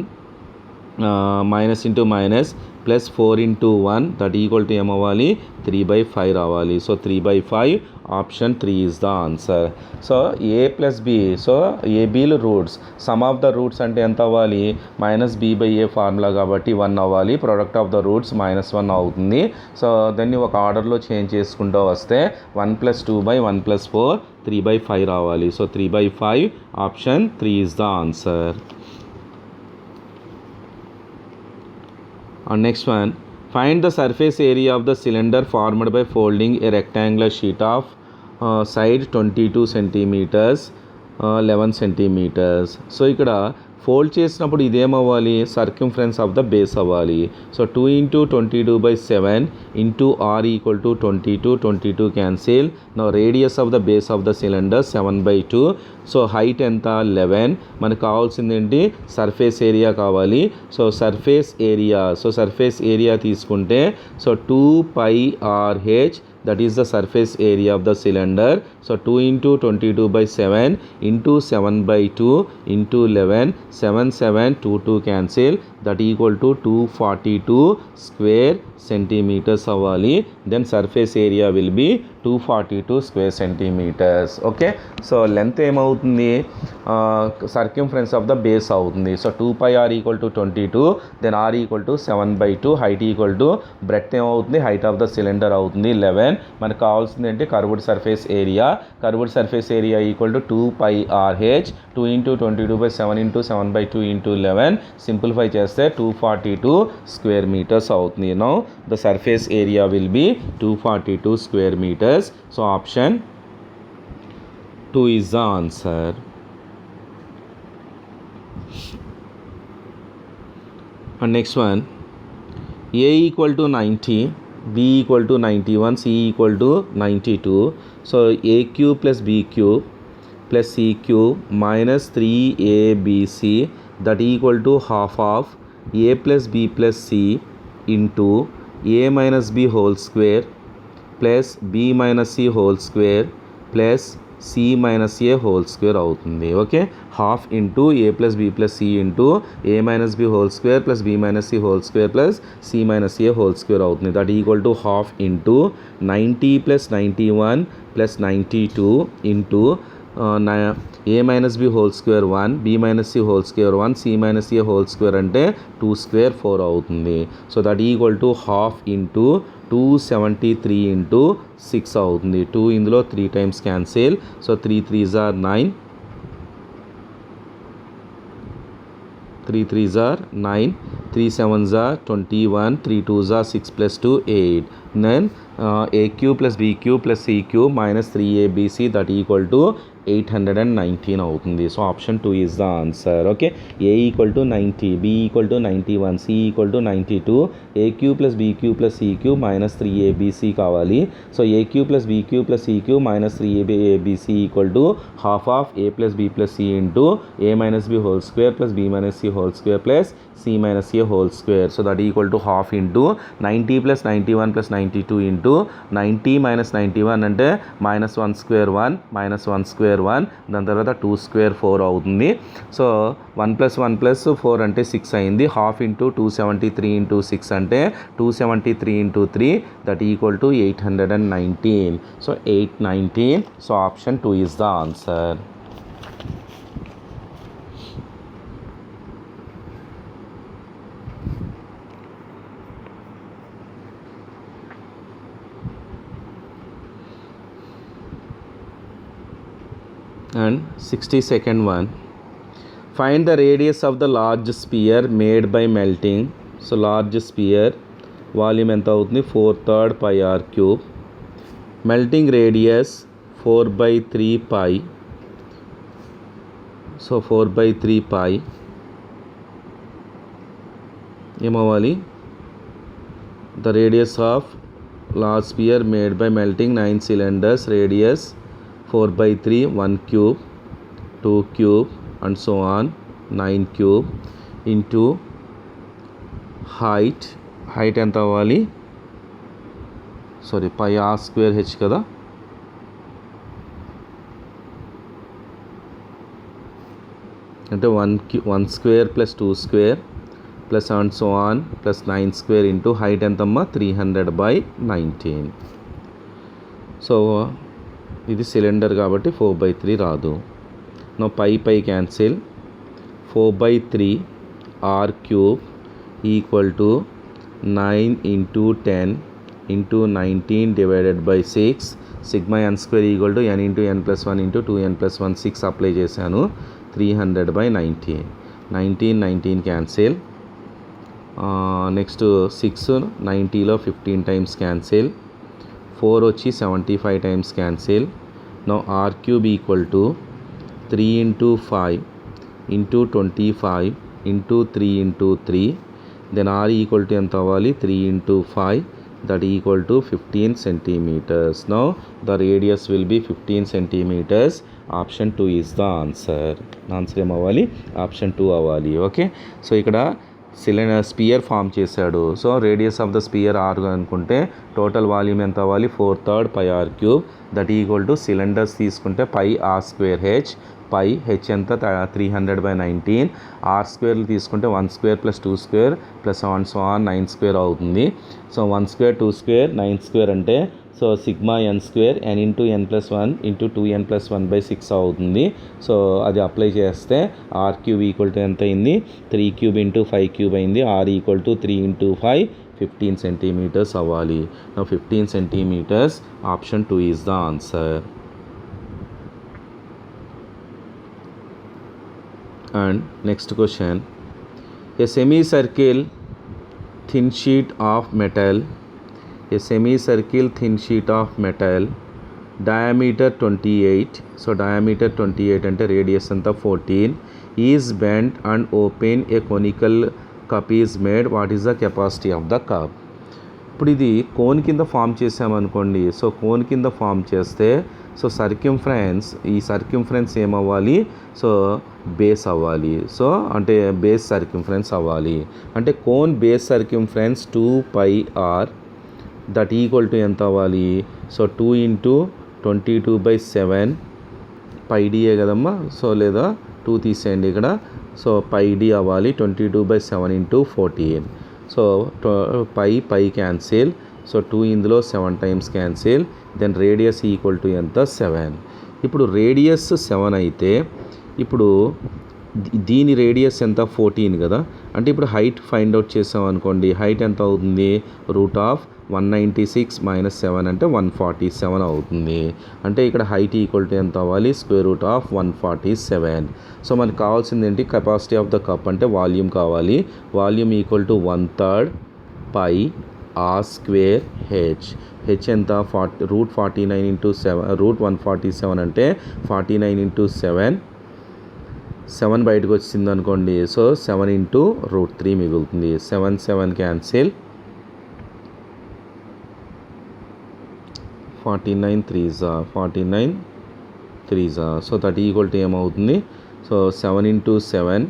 minus into minus plus 4 into 1 that equal to ఏమవ్వాలి 3/5 రావాలి. So 3/5 option 3 is the answer. So a plus b, so ఏబీలు roots, sum of the roots అంటే ఎంత అవ్వాలి minus b/a formula కాబట్టి 1 అవ్వాలి. Product of the roots -1 అవుతుంది. So దాన్ని ఒక ఆర్డర్లో చేంజ్ చేసుకుంటూ వస్తే 1 + 2/1 + 4 3/5 రావాలి. So 3/5 option 3 is the answer. And next one, find the surface area of the cylinder formed by folding a rectangular sheet of side 22 centimeters 11 centimeters. So ఇక్కడ fold చేసినప్పుడు ఇదేమవ్వాలి సర్కంఫరెన్స్ ఆఫ్ ద బేస్ అవ్వాలి. So 2 × 22/7 into r equal to 22 cancel. నా radius of the base of the cylinder 7/2. So height ఎంత 11. మనకు కావాల్సింది ఏంటి surface area కావాలి. సో సర్ఫేస్ ఏరియా తీసుకుంటే so 2πrh that is the surface area of the cylinder. So 2 × 22/7 into 7/2 into 11 7722 cancel, that equal to 242 square centimeters అవ్వాలి. then surface area will be 242 square centimeters. Okay, so length ఏమవుతుంది circumference of the base అవుతుంది. So 2πr = 22, then r = 7/2, height equal to breadth ఏమవుతుంది height of the cylinder అవుతుంది 11. మనకు కావాల్సింది ఏంటి curved surface area. Curved surface area equal to 2πrh. 2 × 22/7 into 7/2 into 11 simplify చేస్తే 242 square metres అవుతుంది. Now the surface area will be 242 square metres. So option 2 is the answer. And next one, a = 90, b = 91, c = 92. so a cube plus b cube plus c cube minus 3abc that equal to half of a plus b plus c into a minus b whole square plus b minus c whole square plus c minus a whole square అవుతుంది. Okay, half into a plus b plus c into a minus b whole square plus b minus c whole square plus c minus a whole square అవుతుంది. That equal to half into 90 + 91 + 92 into a minus b whole square 1, b minus c whole square 1, c minus a whole square అంటే 2 square 4 అవుతుంది. So that equal to half into 273 into 6 అవుతుంది. 2 ఇందులో 3 times cancel. So 3 3s are 9, 3 3s are 9, 3 7s are 21, 3 2s are 6 + 2 8. then a cube plus b cube plus c cube minus 3abc that equal to 819 అవుతుంది. So option 2 is the answer. Okay, a = 90, b = 91, c = 92, a cube plus b cube plus c cube minus 3abc కావాలి. So a cube plus b cube plus c cube minus 3abc equal to half of a plus b plus c into a minus b whole square plus b minus c whole square plus c minus a whole square. So that equal to half into 90 + 91 + 92 into 90 - 91 అంటే -1 square 1 -1 square 1, దాని తర్వాత 2 square 4 అవుతుంది. So 1 + 1 + 4 అంటే 6 అయింది. Half into 273 into 6 అంటే 273 into 3 that equal to 819. So 819. So option 2 is the answer. And 62nd one, find the radius of the large sphere made by melting. So large sphere volume ఎంత అవుతుంది 4/3 pi r cube. Melting radius 4/3 pi. So 4/3 pi ఏమవ్వాలి, the radius of large sphere made by melting 9 cylinders, radius 4/3, 1 cube, 2 cube and so on, 9 cube into height ఎంత అవ్వాలి, sorry pi r square h కదా, అంటే 1 square plus 2 square plus and so on plus 9 square into height ఎంతమ్మా 300/19. So ఇది cylinder కాబట్టి 4/3 రాదు. No pi cancel, 4/3 r cube equal to 9 into 10 into 19 divided by 6. Sigma n square equal to n into n plus 1 into 2n plus 1, 6 apply చేశాను. 300/19. 19 cancel. Next 6 90లో 15 times cancel. 4 వచ్చి 75 times cancel. No r cube equal to 3 into 5 into 25 into 3 into 3. Then r equal to ఎంత అవ్వాలి, 3 into 5, that equal to 15 centimeters. Now the radius will be 15 centimeters. Option 2 is the answer. Answer ఏమవ్వాలి, option 2 అవ్వాలి. Okay, so ఇక్కడ sphere form చేశాడు. So radius of the sphere r అనుకుంటే total volume ఎంత అవ్వాలి, 4/3 pi r cube, that equal to cylinders తీసుకుంటే pi r square h. Pi h ఎంత 300/19. Are స్క్వేర్లు తీసుకుంటే 1 square plus 2 square plus on so on 9 square అవుతుంది. So 1 square 2 square 9 square అంటే so sigma n square n into n plus 1 into 2n plus 1/6 అవుతుంది. So అది apply చేస్తే are cube equal to ఎంత అయింది, 3 cube into 5 cube అయింది. R equal to 3 into 5, 15 centimeters అవ్వాలి. 15 centimeters, option 2 is the answer. And next question, a semicircle thin sheet of metal, diameter 28, so diameter 28 అంటే radius అంతా 14, is bent and open, a conical cup is made, what is the capacity of the cup. ఇప్పుడు ఇది cone కింద form చేసామనుకోండి. So cone కింద form చేస్తే so ఈ circumference ఏమవ్వాలి, సో బేస్ అవ్వాలి. సో అంటే బేస్ సర్క్యూమ్ఫరెన్స్ అవ్వాలి. అంటే cone base circumference 2πr, that equal to ఎంత అవ్వాలి, సో 2 into 22/7 πdఏ కదమ్మా. సో లేదా 2 తీసేయండి ఇక్కడ, సో πd అవ్వాలి. 22/7 into 14. So pi cancel. So 2 ఇందులో 7 times cancel. Then radius equal to ఎంత, 7. ఇప్పుడు రేడియస్ 7 అయితే ఇప్పుడు దీని రేడియస్ ఎంత, 14 కదా. అంటే ఇప్పుడు హైట్ ఫైండ్ అవుట్ చేసాం అనుకోండి. హైట్ ఎంత అవుతుంది, √196 - 7 అంటే 147 అవుతుంది. అంటే ఇక్కడ హైట్ ఈక్వల్ టు ఎంత అవ్వాలి, √147. సో మనకు కావాల్సింది ఏంటి, కెపాసిటీ ఆఫ్ ద కప్ అంటే వాల్యూమ్ కావాలి. Volume equal to 1/3 pi r square h. H ఎంత, √49 into 7, √147 అంటే 49 into 7. 7 బయటకు వచ్చింది అనుకోండి. సో 7 into √3 మిగులుతుంది. 7 cancel. 49 3s. So that equal to ఏమవుతుంది, so 7 into 7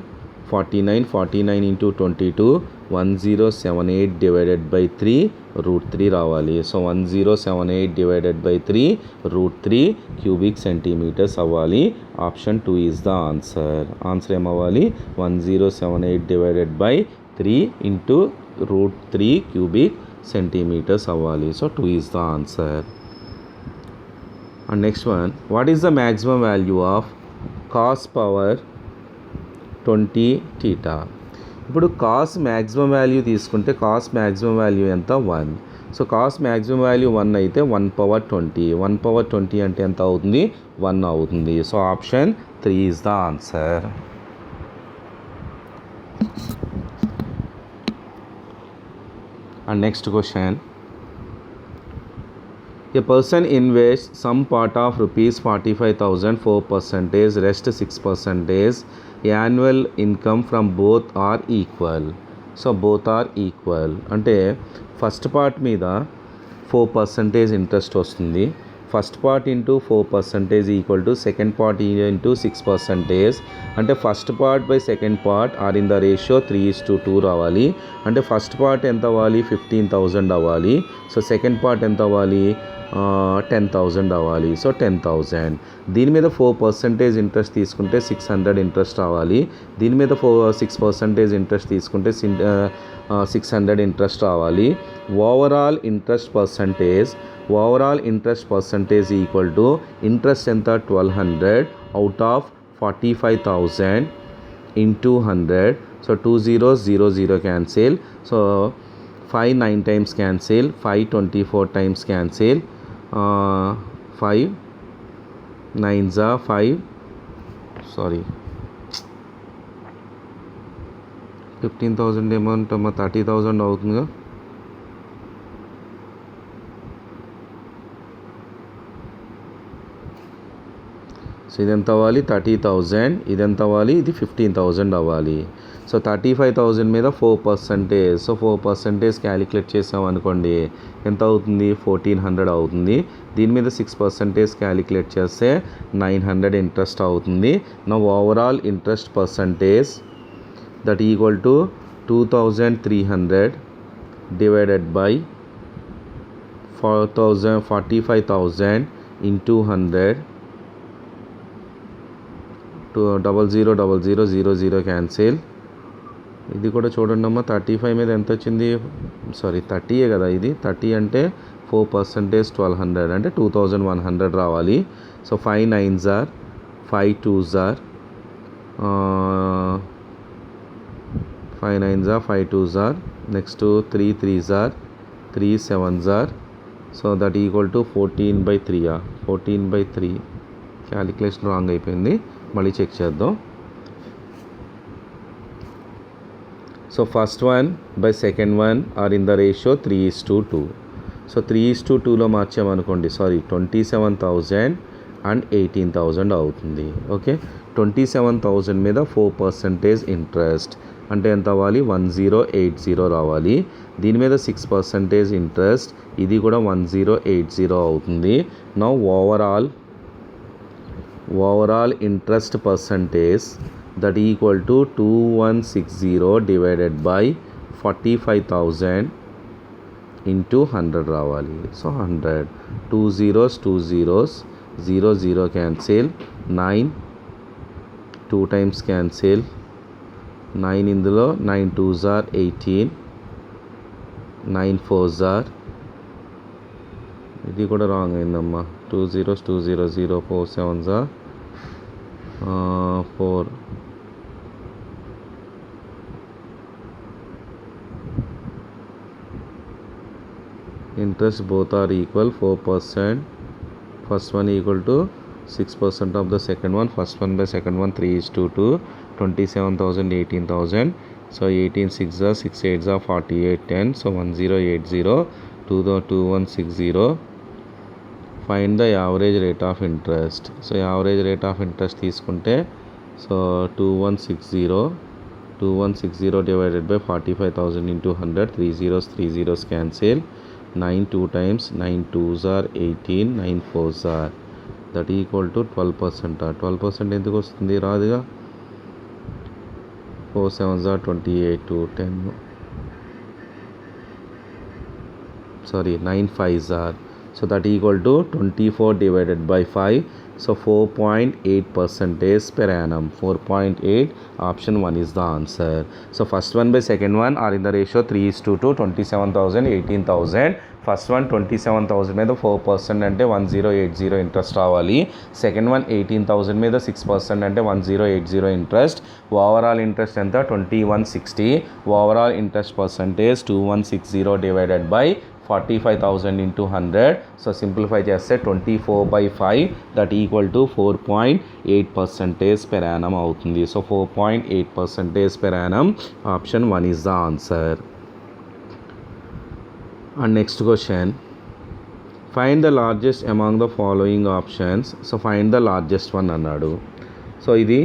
49 into 22 1078 divided by 3 √3 రావాలి. So 1078 divided by 3 √3 cubic centimeters అవ్వాలి. Option 2 is the answer. Answer ఏమవ్వాలి, 1078 divided by 3 into √3 cubic centimeters అవ్వాలి. So 2 is the answer. And next one, what is the maximum value of cos power 20 θ. ఇప్పుడు cos maximum value తీసుకుంటే cos maximum value ఎంత, 1. So cos maximum value 1 అయితే 1/20. 1/20 అంటే ఎంత అవుతుంది, 1 అవుతుంది. So option 3 is the answer. And next question, a person invests some part of rupees 45,000 4%, rest 6%. Annual income from both are equal. So both are equal అంటే first part మీద 4% interest వస్తుంది. First part into 4% equal to second part into 6%. అంటే first part by second part or in the ratio 3:2 రావాలి. అంటే first part ఎంత అవ్వాలి, 15,000 అవ్వాలి. So second part ఎంత అవ్వాలి, 10,000 అవ్వాలి. సో 10,000. దీని మీద 4% ఇంట్రెస్ట్ తీసుకుంటే 600 ఇంట్రెస్ట్ రావాలి. దీని మీద 6% ఇంట్రెస్ట్ తీసుకుంటే 600 ఇంట్రెస్ట్ రావాలి. Overall interest percentage equal to interest ఎంత, 1200 out of 45,000 into 100. So 2 zeros 0 0 cancel. So 5 9 times cancel, 5 24 times cancel, 5 9s are 5, sorry 15,000 amount 30,000 అవుతుందిగా. So ఇదెంత అవ్వాలి, 30,000. ఇదెంత అవ్వాలి, ఇది 15,000 అవ్వాలి. సో 35,000 మీద 4%. సో 4% క్యాలిక్యులేట్ చేసాం అనుకోండి, ఎంత అవుతుంది, 1,400 అవుతుంది. దీని మీద 6% క్యాలిక్యులేట్ చేస్తే 900 ఇంట్రెస్ట్ అవుతుంది. నా overall interest percentage that equal to 2,300 divided by 45,000 into 100. 00 00 00 cancel. ఇది కూడా చూడండి అమ్మ, 35 మీద ఎంత వచ్చింది, సారీ 30 కదా ఇది. 30 అంటే 4% 1,200 అంటే 2,100 రావాలి. So 5 9s are 5 2s are 5 9s are 5 2s are, next 3 3s are 3 7s are. So that equal to 14/3. 14/3 calculation wrong అయిపోయింది, మళ్ళీ చెక్ చేద్దాం. So first one by second one are in the ratio 3:2. So 3:2లో మార్చామనుకోండి, sorry 27,000 and 18,000 అవుతుంది. Okay, 27,000 మీద 4% interest అంటే ఎంత అవ్వాలి, 1080 రావాలి. దీని మీద 6% ఇంట్రెస్ట్, ఇది కూడా 1080 అవుతుంది. Now overall interest percentage that equal to 2,160 divided by 45,000 into 100 రావాలి. So 100. 2 zeros 2 zeros 0 0 cancel. 9 2 times cancel. 9 ఇందులో 9 2s are 18, 9 4s are, ఇది కూడా రాంగ్ అయిందమ్మా. 2 zeros 2 0 0 4 7s are 4. Interest both are equal, 4%. First one equal to 6% of the second one. First one by second one 3:2. 27,000 18,000. So 18 6 are 6 8s are 48 10. So 1080 2160. Find the average rate of interest. So average rate of interest తీసుకుంటే, so 2160 divided by 45,000 into 100. 3 zeros 3 zeros cancel. 9 2 times 9 2s are 18, 9 4s are, that equal to 12%. 12% ఎందుకు వస్తుంది, రాదుగా. 4 7s are 28 to 10, sorry 9 5s are. So that equal to 24 divided by 5. So 4.8% per annum. 4.8, option 1 is the answer. So first one by second one are in the ratio 3:2. 27,000 18,000. First one 27,000 మీద 4% అంటే 1080 interest రావాలి. Second one 18,000 మీద 6% అంటే 1080 interest. Overall interest ఎంత, 2160. Overall interest percentage 2160 divided by 45,000 into 100. So simplify చేస్తే 24/5 that equal to 4.8% per annum అవుతుంది. So 4.8% per annum, option 1 is the answer. And next question, find the largest among the following options. So find the largest one అన్నాడు. So ఇది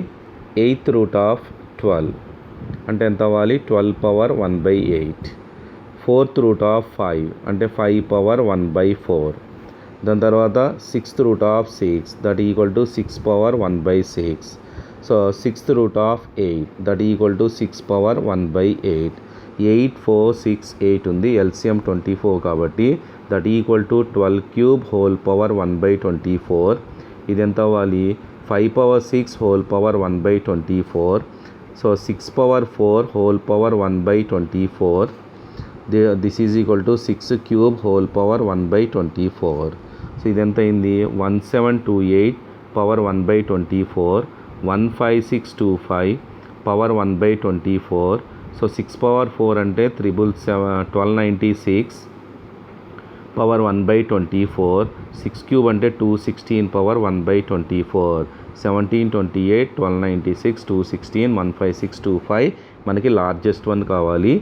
8th root of 12 అంటే ఎంత అవ్వాలి, 12 power 1/8. 4th root of 5 అంటే 5 power 1/4. దాని తర్వాత 6th root of 6 that equal to 6 power 1/6. So 6th root of 8 that equal to 6 power 1/8. 8 4 6 8 ఉంది, LCM 24 కాబట్టి that equal to 12 cube whole power 1/24. ఇది ఎంత అవ్వాలి, 5 power 6 whole power 1/24. So 6 power 4 whole power 1/24. This is equal to 6 cube whole power 1/24. So ఇది ఎంత అయింది, 1728 power 1/24. 15625 power 1/24. So 6 power 4 అంటే 1296 power 1/24. 6 cube అంటే 216 పవర్ 1/24. 1728 1296 216 15625 మనకి లార్జెస్ట్ వన్ కావాలి.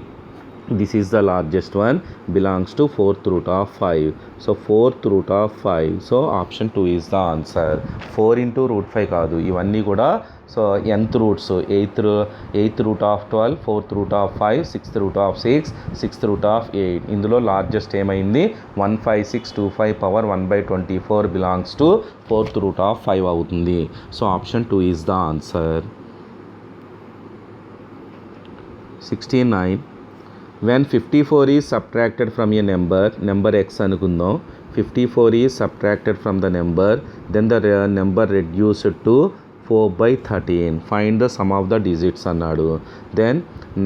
This is the largest one, belongs to 4th root of 5. So 4th root of 5. So option 2 is the answer. 4 into root 5 కాదు, ఇవన్నీ కూడా so nth roots. 8th root of 12, 4th root of 5, 6th root of 6, 6th root of 8. ఇందులో largest ఏమైంది, 15625 power 1/24 belongs to 4th root of 5 అవుతుంది. So option 2 is the answer. 69. When 54 is subtracted from a number x అనుకుందాం, 54 is subtracted from the number, then the number reduced to 4/13. Find the sum of the digits అన్నాడు. Then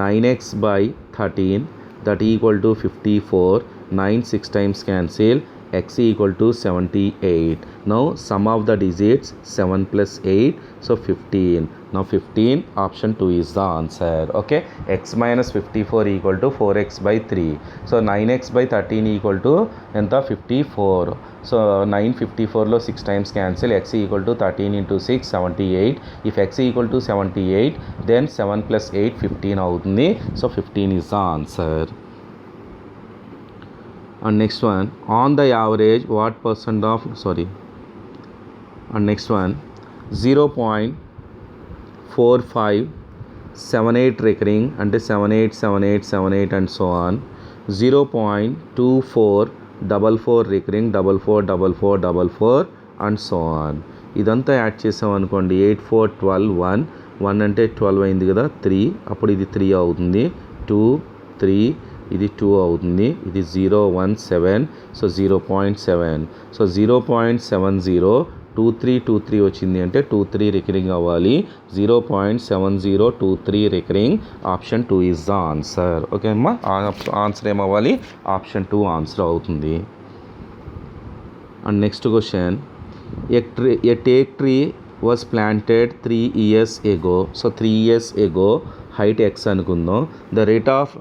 9x by 13 that equal to 54. 9 6 times cancel, x equal to 78. Now sum of the digits 7 plus 8, so 15. Now 15, option 2 is the answer. Okay, x minus 54 equal to 4x by 3. So 9x by 13 equal to enta 54. So 954లో 6 times cancel, x equal to 13 into 6 78. If x equal to 78, then 7 plus 8 15 అవుతుంది. So 15 is the answer. And next one, on the average what percent of and next one, 0.4578 recurring అంటే 78 78 78 and so on. 0.2444 recurring 444444 and so on. ఇదంతా add చేసాం అనుకోండి, 8 4 12 1 అంటే 12 అయింది కదా, 3 అప్పుడు ఇది 3 అవుతుంది, 2 3 ఇది 2 అవుతుంది, ఇది 0 1 7, సో 0.7. సో 0.702323 వచ్చింది అంటే 23 రికరింగ్ అవ్వాలి. 0.7023 recurring, option 2 is the answer. Okay అమ్మా, ఆన్సర్ ఏమవ్వాలి, ఆప్షన్ 2 ఆన్సర్ అవుతుంది. And next question, A take tree was planted 3 years ago. So 3 years ago height x అనుకుందాం. The rate of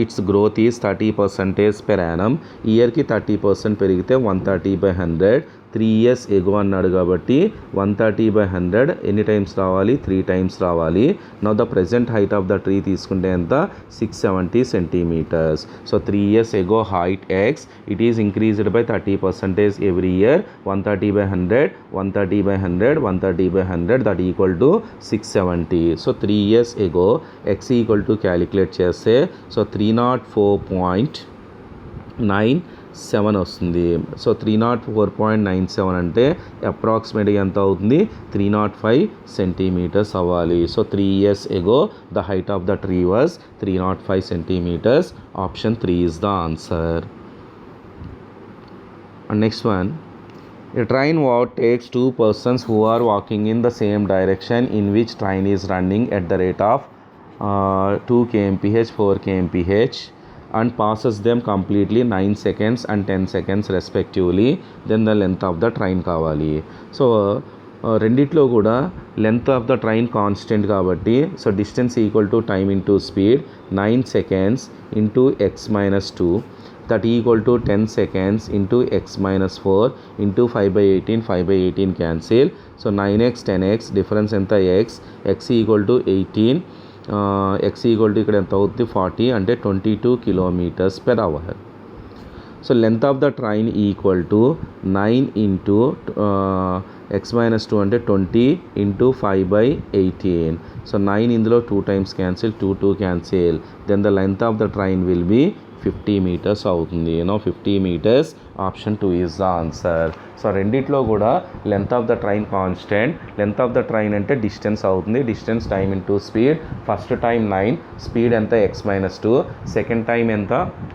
it's growth is 30% per annum. ఇయర్కి 30% పెరిగితే 130/100. 3 years ago అన్నాడు కాబట్టి 130/100 ఎన్ని times రావాలి, 3 times రావాలి. Now the present height of the tree తీసుకుంటే ఎంత, 670 centimeters. So 3 years ago height x, it is increased by 30% every year. 130/100 130/100 130/100 that equal to 670. So 3 years ago x equal to calculate చేస్తే so 304.97 వస్తుంది. So 304.97 అంటే అప్రాక్సిమేట్గా ఎంత అవుతుంది, 305 centimeters అవ్వాలి. So 3 years ago the height of the tree was 305 centimeters. Option 3 is the answer. And next one, a train what takes 2 persons who are walking in the same direction in which train is running at the rate of 2 kmph 4 kmph and passes them completely 9 seconds and 10 seconds respectively. Then the length of the train కావాలి. So రెండిట్లో కూడా length of the train constant కాబట్టి so distance equal to time into speed. 9 seconds into x minus 2 that equal to 10 seconds into x minus 4 into 5/18 5/18 cancel. So 9x 10x difference enta x equal to 18, x equal to ఇక్కడ ఎంత అవుతుంది 40 అంటే 22 kilometers per hour. So length of the train equal to 9 into x minus 2 అంటే 20 into 5/18. So 9 ఇందులో 2 times cancel, 2 cancel, then the length of the train will be 50 meters అవుతుంది. 50 meters. Option 2 is the answer. So రెండిట్లో కూడా length of the train constant. Length of the train అంటే distance అవుతుంది, distance time into speed. First time 9, speed ఎంత x-2, second time ఎంత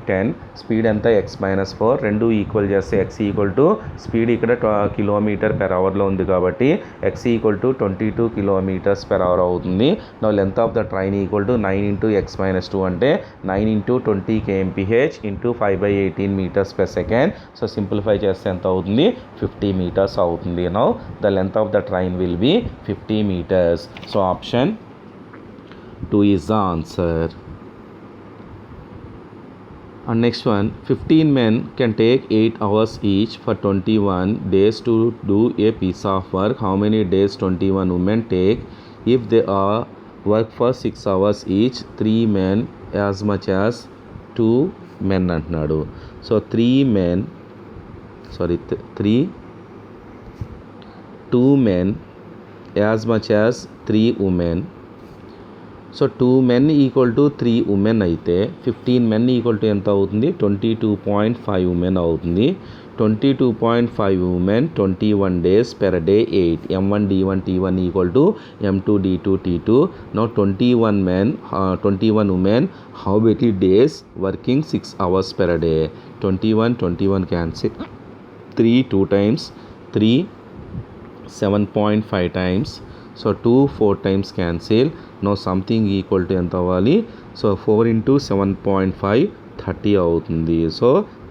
10, speed ఎంత x-4. రెండు equal చేస్తే x ఈక్వల్ టు స్పీడ్ ఇక్కడ km/hలో ఉంది కాబట్టి x ఈక్వల్ టు 22 km/h అవుతుంది. నా length of the train equal to 9 into x-2 అంటే 9 into 20 kmph into 5/18 meters/second. So simplify చేస్తే ఎంత అవుతుంది? 50 meters అవుతుంది. Now the length of the train will be 50 meters. So option 2 is the answer. And next one, 15 men can take 8 hours each for 21 days to do a piece of work. How many days 21 women take if they are work for 6 hours each? 3 men as much as 2 men అంటున్నాడు. So 2 men as much as 3 women. So 2 men equal to 3 women అయితే 15 men equal to ఎంత అవుతుంది? 22.5 women అవుతుంది. 22.5 women 21 days per day 8. M1 D1 T1 equal to M2 D2 T2. Now 21 women, how many days working 6 hours per day? 21 cancel, 3 2 times, 3 7.5 times. So 2 4 times cancel. No something equal to ఎంత అవ్వాలి? So 4 into 7.5 30 అవుతుంది. So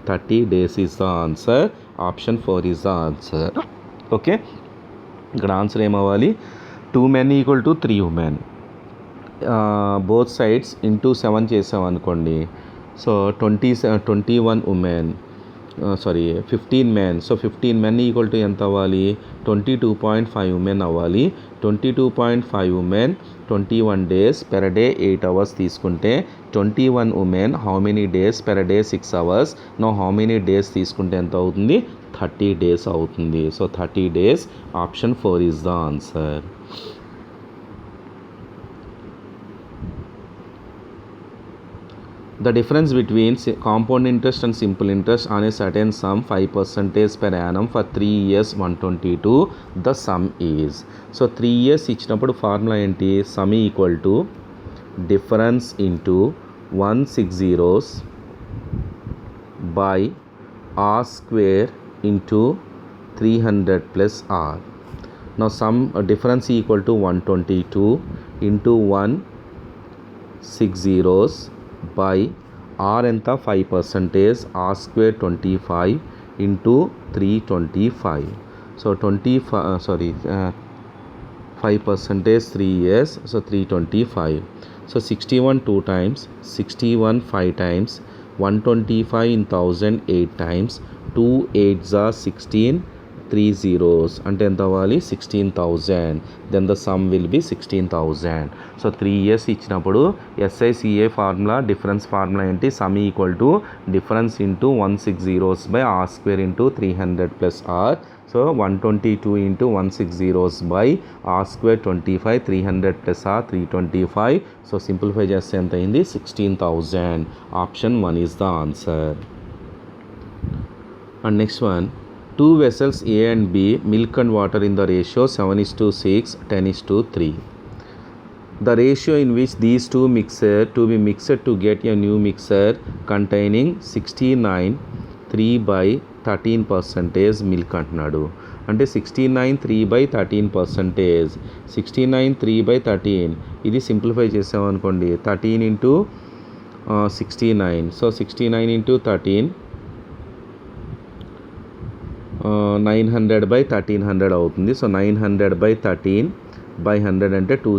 30 days is the answer. Option 4 is the answer. Okay, ఇక్కడ answer ఏమవ్వాలి? 2 men equal to 3 women. Both sides into 7 చేసామనుకోండి. So 21 women, 15 men. So 15 men equal to ఎంత అవ్వాలి? 22.5 women అవ్వాలి. 22.5 women 21 days per day 8 hours తీసుకుంటే 21 women how many days per day 6 hours. No how many days తీసుకుంటే ఎంత అవుతుంది? 30 days అవుతుంది. So 30 days. Option 4 is the answer. The difference between compound interest and simple interest on a certain sum 5% per annum for 3 years 122. The sum is. So 3 years ఇచ్చినప్పుడు formula ఏంటి? Sum equal to difference into 160 by r square into 300 plus r. Now sum difference equal to 122 into 160 by r ఎంత 5%, r square 25 into 325. So 5% 3 years, so 325. So 61 2 times, 61 5 times, 125 in 1000 8 times, 2 8s are 16, 3 zeros అంటే ఎంత అవ్వాలి? 16,000. Then the sum will be 16,000. So 3 years ఇచ్చినప్పుడు SICA formula, difference formula ఏంటి? Sum equal to difference into 160 by r square into 300 plus r. సో 122 into 160 by r square 25, 300 plus r 325. So simplify చేస్తే ఎంత అయింది? 16,000. Option 1 is the answer. And next one, 2 vessels A and B, milk and water in the ratio 7:6, 10:3. The ratio in which these two mixer to be mixed to get a new mixer containing 69 3/13% milk అంటున్నాడు. అంటే 69 3/13%, 69 3/13. ఇది simplify చేసామనుకోండి, 13 into 69. So 69 into 13 900/1300 అవుతుంది. So 900/13 by 100 అంటే 2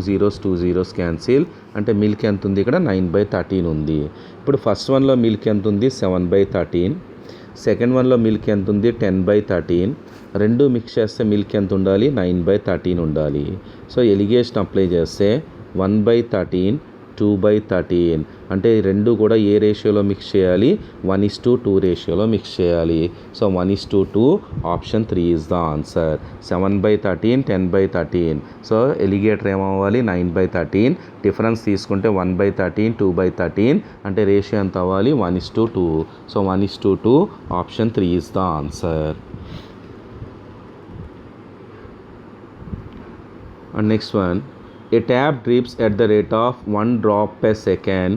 zeros cancel. అంటే milk ఎంత ఉంది ఇక్కడ? 9/13 ఉంది. ఇప్పుడు ఫస్ట్ వన్లో మిల్క్ ఎంత ఉంది? 7/13. సెకండ్ వన్లో మిల్క్ ఎంత ఉంది? 10/13. రెండు మిక్స్ చేస్తే మిల్క్ ఎంత ఉండాలి? 9/13 ఉండాలి. సో ఎలిగేషన్ అప్లై చేస్తే 1/13 2/13 అంటే రెండు కూడా ఏ రేషియోలో మిక్స్ చేయాలి 1:2 రేషియోలో మిక్స్ చేయాలి. So 1:2 option 3 is the answer. 7/13 10/13 so ఎలిగేటర్ ఏమవ్వాలి 9/13 డిఫరెన్స్ తీసుకుంటే 1/13 2/13 అంటే రేషియో ఎంత అవ్వాలి 1:2. So 1:2 option 3 is the answer. And next one, a tap drips at the rate of 1 drop per second.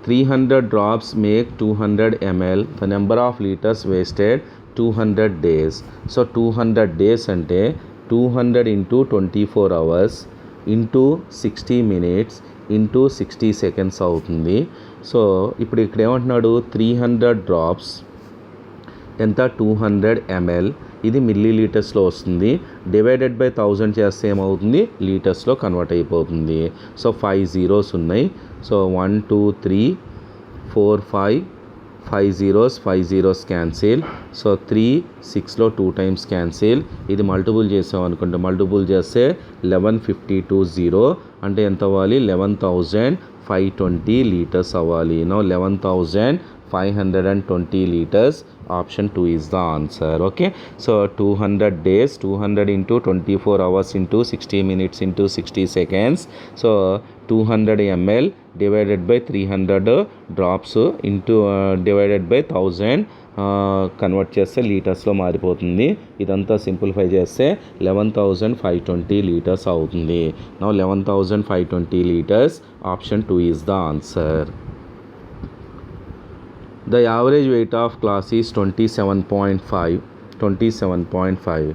300 drops make 200 ml. The number of liters wasted 200 days. So 200 days అంటే 200 into 24 hours into 60 minutes into 60 seconds అవుతుంది. So ఇప్పుడు ఇక్కడ ఏమంటున్నాడు 300 drops ఎంత 200 ml, ఇది milli లీటర్స్లో వస్తుంది. Divided by 1000 చేస్తే ఏమవుతుంది లీటర్స్లో కన్వర్ట్ అయిపోతుంది. సో 5 zeros ఉన్నాయి. So 1 2 3 4 5 zeros cancel. So 3 6లో 2 times cancel. ఇది మల్టిపుల్ చేసాం అనుకుంటే మల్టిపుల్ చేస్తే 1152 అంటే ఎంత అవ్వాలి 11,520 లీటర్స్ అవ్వాలి. No 11,520 liters. Option 2 is the answer. Okay, so 200 days, 200 into 24 hours into 60 minutes into 60 seconds. So 200 ml divided by 300 drops into divided by 1000 convert చేస్తే లీటర్స్లో మారిపోతుంది. ఇదంతా సింప్లిఫై చేస్తే 11,520 లీటర్స్ అవుతుంది. Now 11,520 litres. Option 2 is the answer. The average weight of class is 27.5.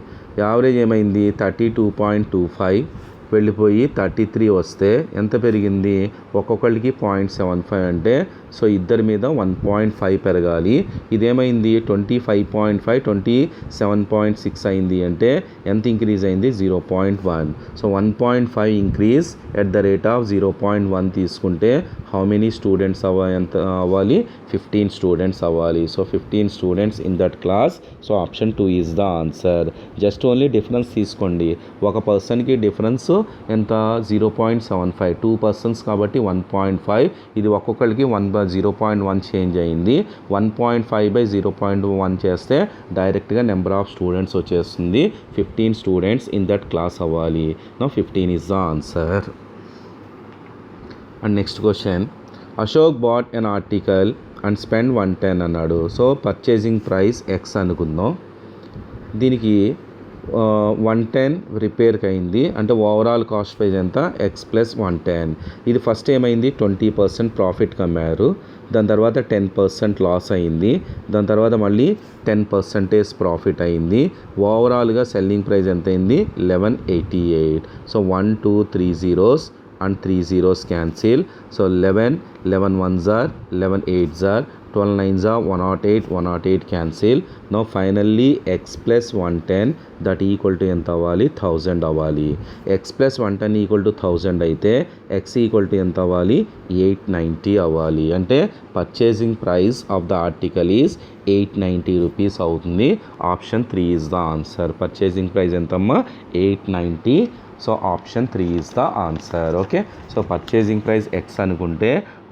Average ఏమైంది 32.25 వెళ్ళిపోయి 33 వస్తే ఎంత పెరిగింది ఒక్కొక్కరికి 0.75 అంటే సో ఇద్దరి మీద 1.5 పెరగాలి. ఇదేమైంది 25.5 27.6 అయింది అంటే ఎంత ఇంక్రీజ్ అయింది 0.1. So 1.5 increase at the rate of 0.1 తీసుకుంటే హౌ మెనీ స్టూడెంట్స్ ఎంత అవ్వాలి 15 స్టూడెంట్స్ అవ్వాలి. So 15 students in that class. So option 2 is the answer. Just only difference తీసుకోండి. ఒక పర్సన్కి డిఫరెన్స్ ఎంత 0.75, 2 persons కాబట్టి 1.5. ఇది ఒక్కొక్కరికి 0.1 చేంజ్ అయింది. 1.5/0.1 చేస్తే డైరెక్ట్గా నెంబర్ ఆఫ్ స్టూడెంట్స్ వచ్చేస్తుంది. 15 స్టూడెంట్స్ ఇన్ దట్ క్లాస్ అవ్వాలి. No 15 is the answer. And next question, Ashok bought an article and spend 110 అన్నాడు. సో పర్చేసింగ్ ప్రైస్ ఎక్స్ అనుకుందాం. దీనికి 110 రిపేర్కి అయింది అంటే ఓవరాల్ కాస్ట్ ప్రైస్ ఎంత ఎక్స్ ప్లస్ 110. ఇది ఫస్ట్ ఏమైంది 20% ప్రాఫిట్కి అమ్మారు. దాని తర్వాత 10% లాస్ అయింది. దాని తర్వాత మళ్ళీ 10% ప్రాఫిట్ అయింది. ఓవరాల్గా సెల్లింగ్ ప్రైస్ ఎంత అయింది 1188. So 1 2 3 zeros and 3 zeros cancel. So 11 1s are 11 8s are 12 9s are 108 cancel. Now finally x plus 110 that equal to ఎంత అవ్వాలి 1000 అవ్వాలి. x plus 110 equal to 1000 అయితే x equal to ఎంత అవ్వాలి 890 అవ్వాలి. అంటే purchasing price of the article is 890 rupees అవుతుంది. Option 3 is the answer. Purchasing price ఎంతమ్మా 890. So option 3 is the answer. Okay, so purchasing price x అనుకుంటే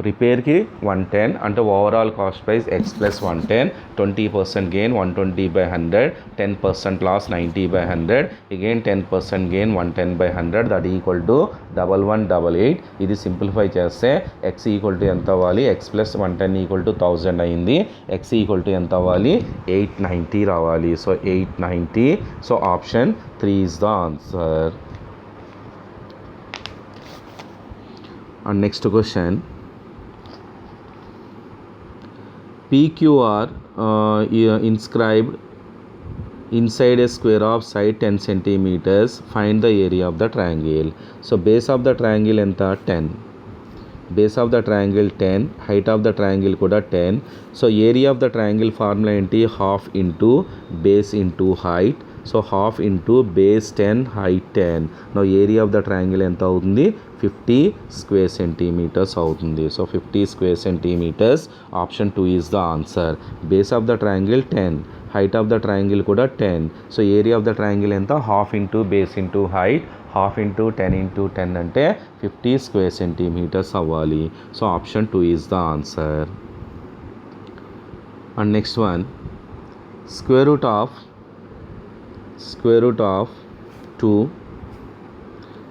రిపేర్కి 110 అంటే overall cost price x plus 110. 20% gain 120/100, 10% loss 90/100, again 10% gain 110/100 that equal to 1188. ఇది simplify చేస్తే X equal to ఎంత అవ్వాలి X plus 110 equal to 1000 అయింది. X equal to ఎంత అవ్వాలి 890 రావాలి. So 890. So option 3 is the answer. And next question, PQR inscribed inside a square of side 10 centimeters. Find the area of the triangle. So base of the triangle enta 10. Base of the triangle 10, height of the triangle kuda 10. So area of the triangle formula enti half into base into height. So half into base 10 height 10. Now area of the triangle ఎంత అవుతుంది 50 square centimeters అవుతుంది. So 50 square centimeters. Option 2 is the answer. Base of the triangle 10, height of the triangle కూడా 10. So area of the triangle ఎంత, half into base into height, half into 10 into 10 అంటే 50 square centimetres అవ్వాలి. So option 2 is the answer. And next one, square root of 2.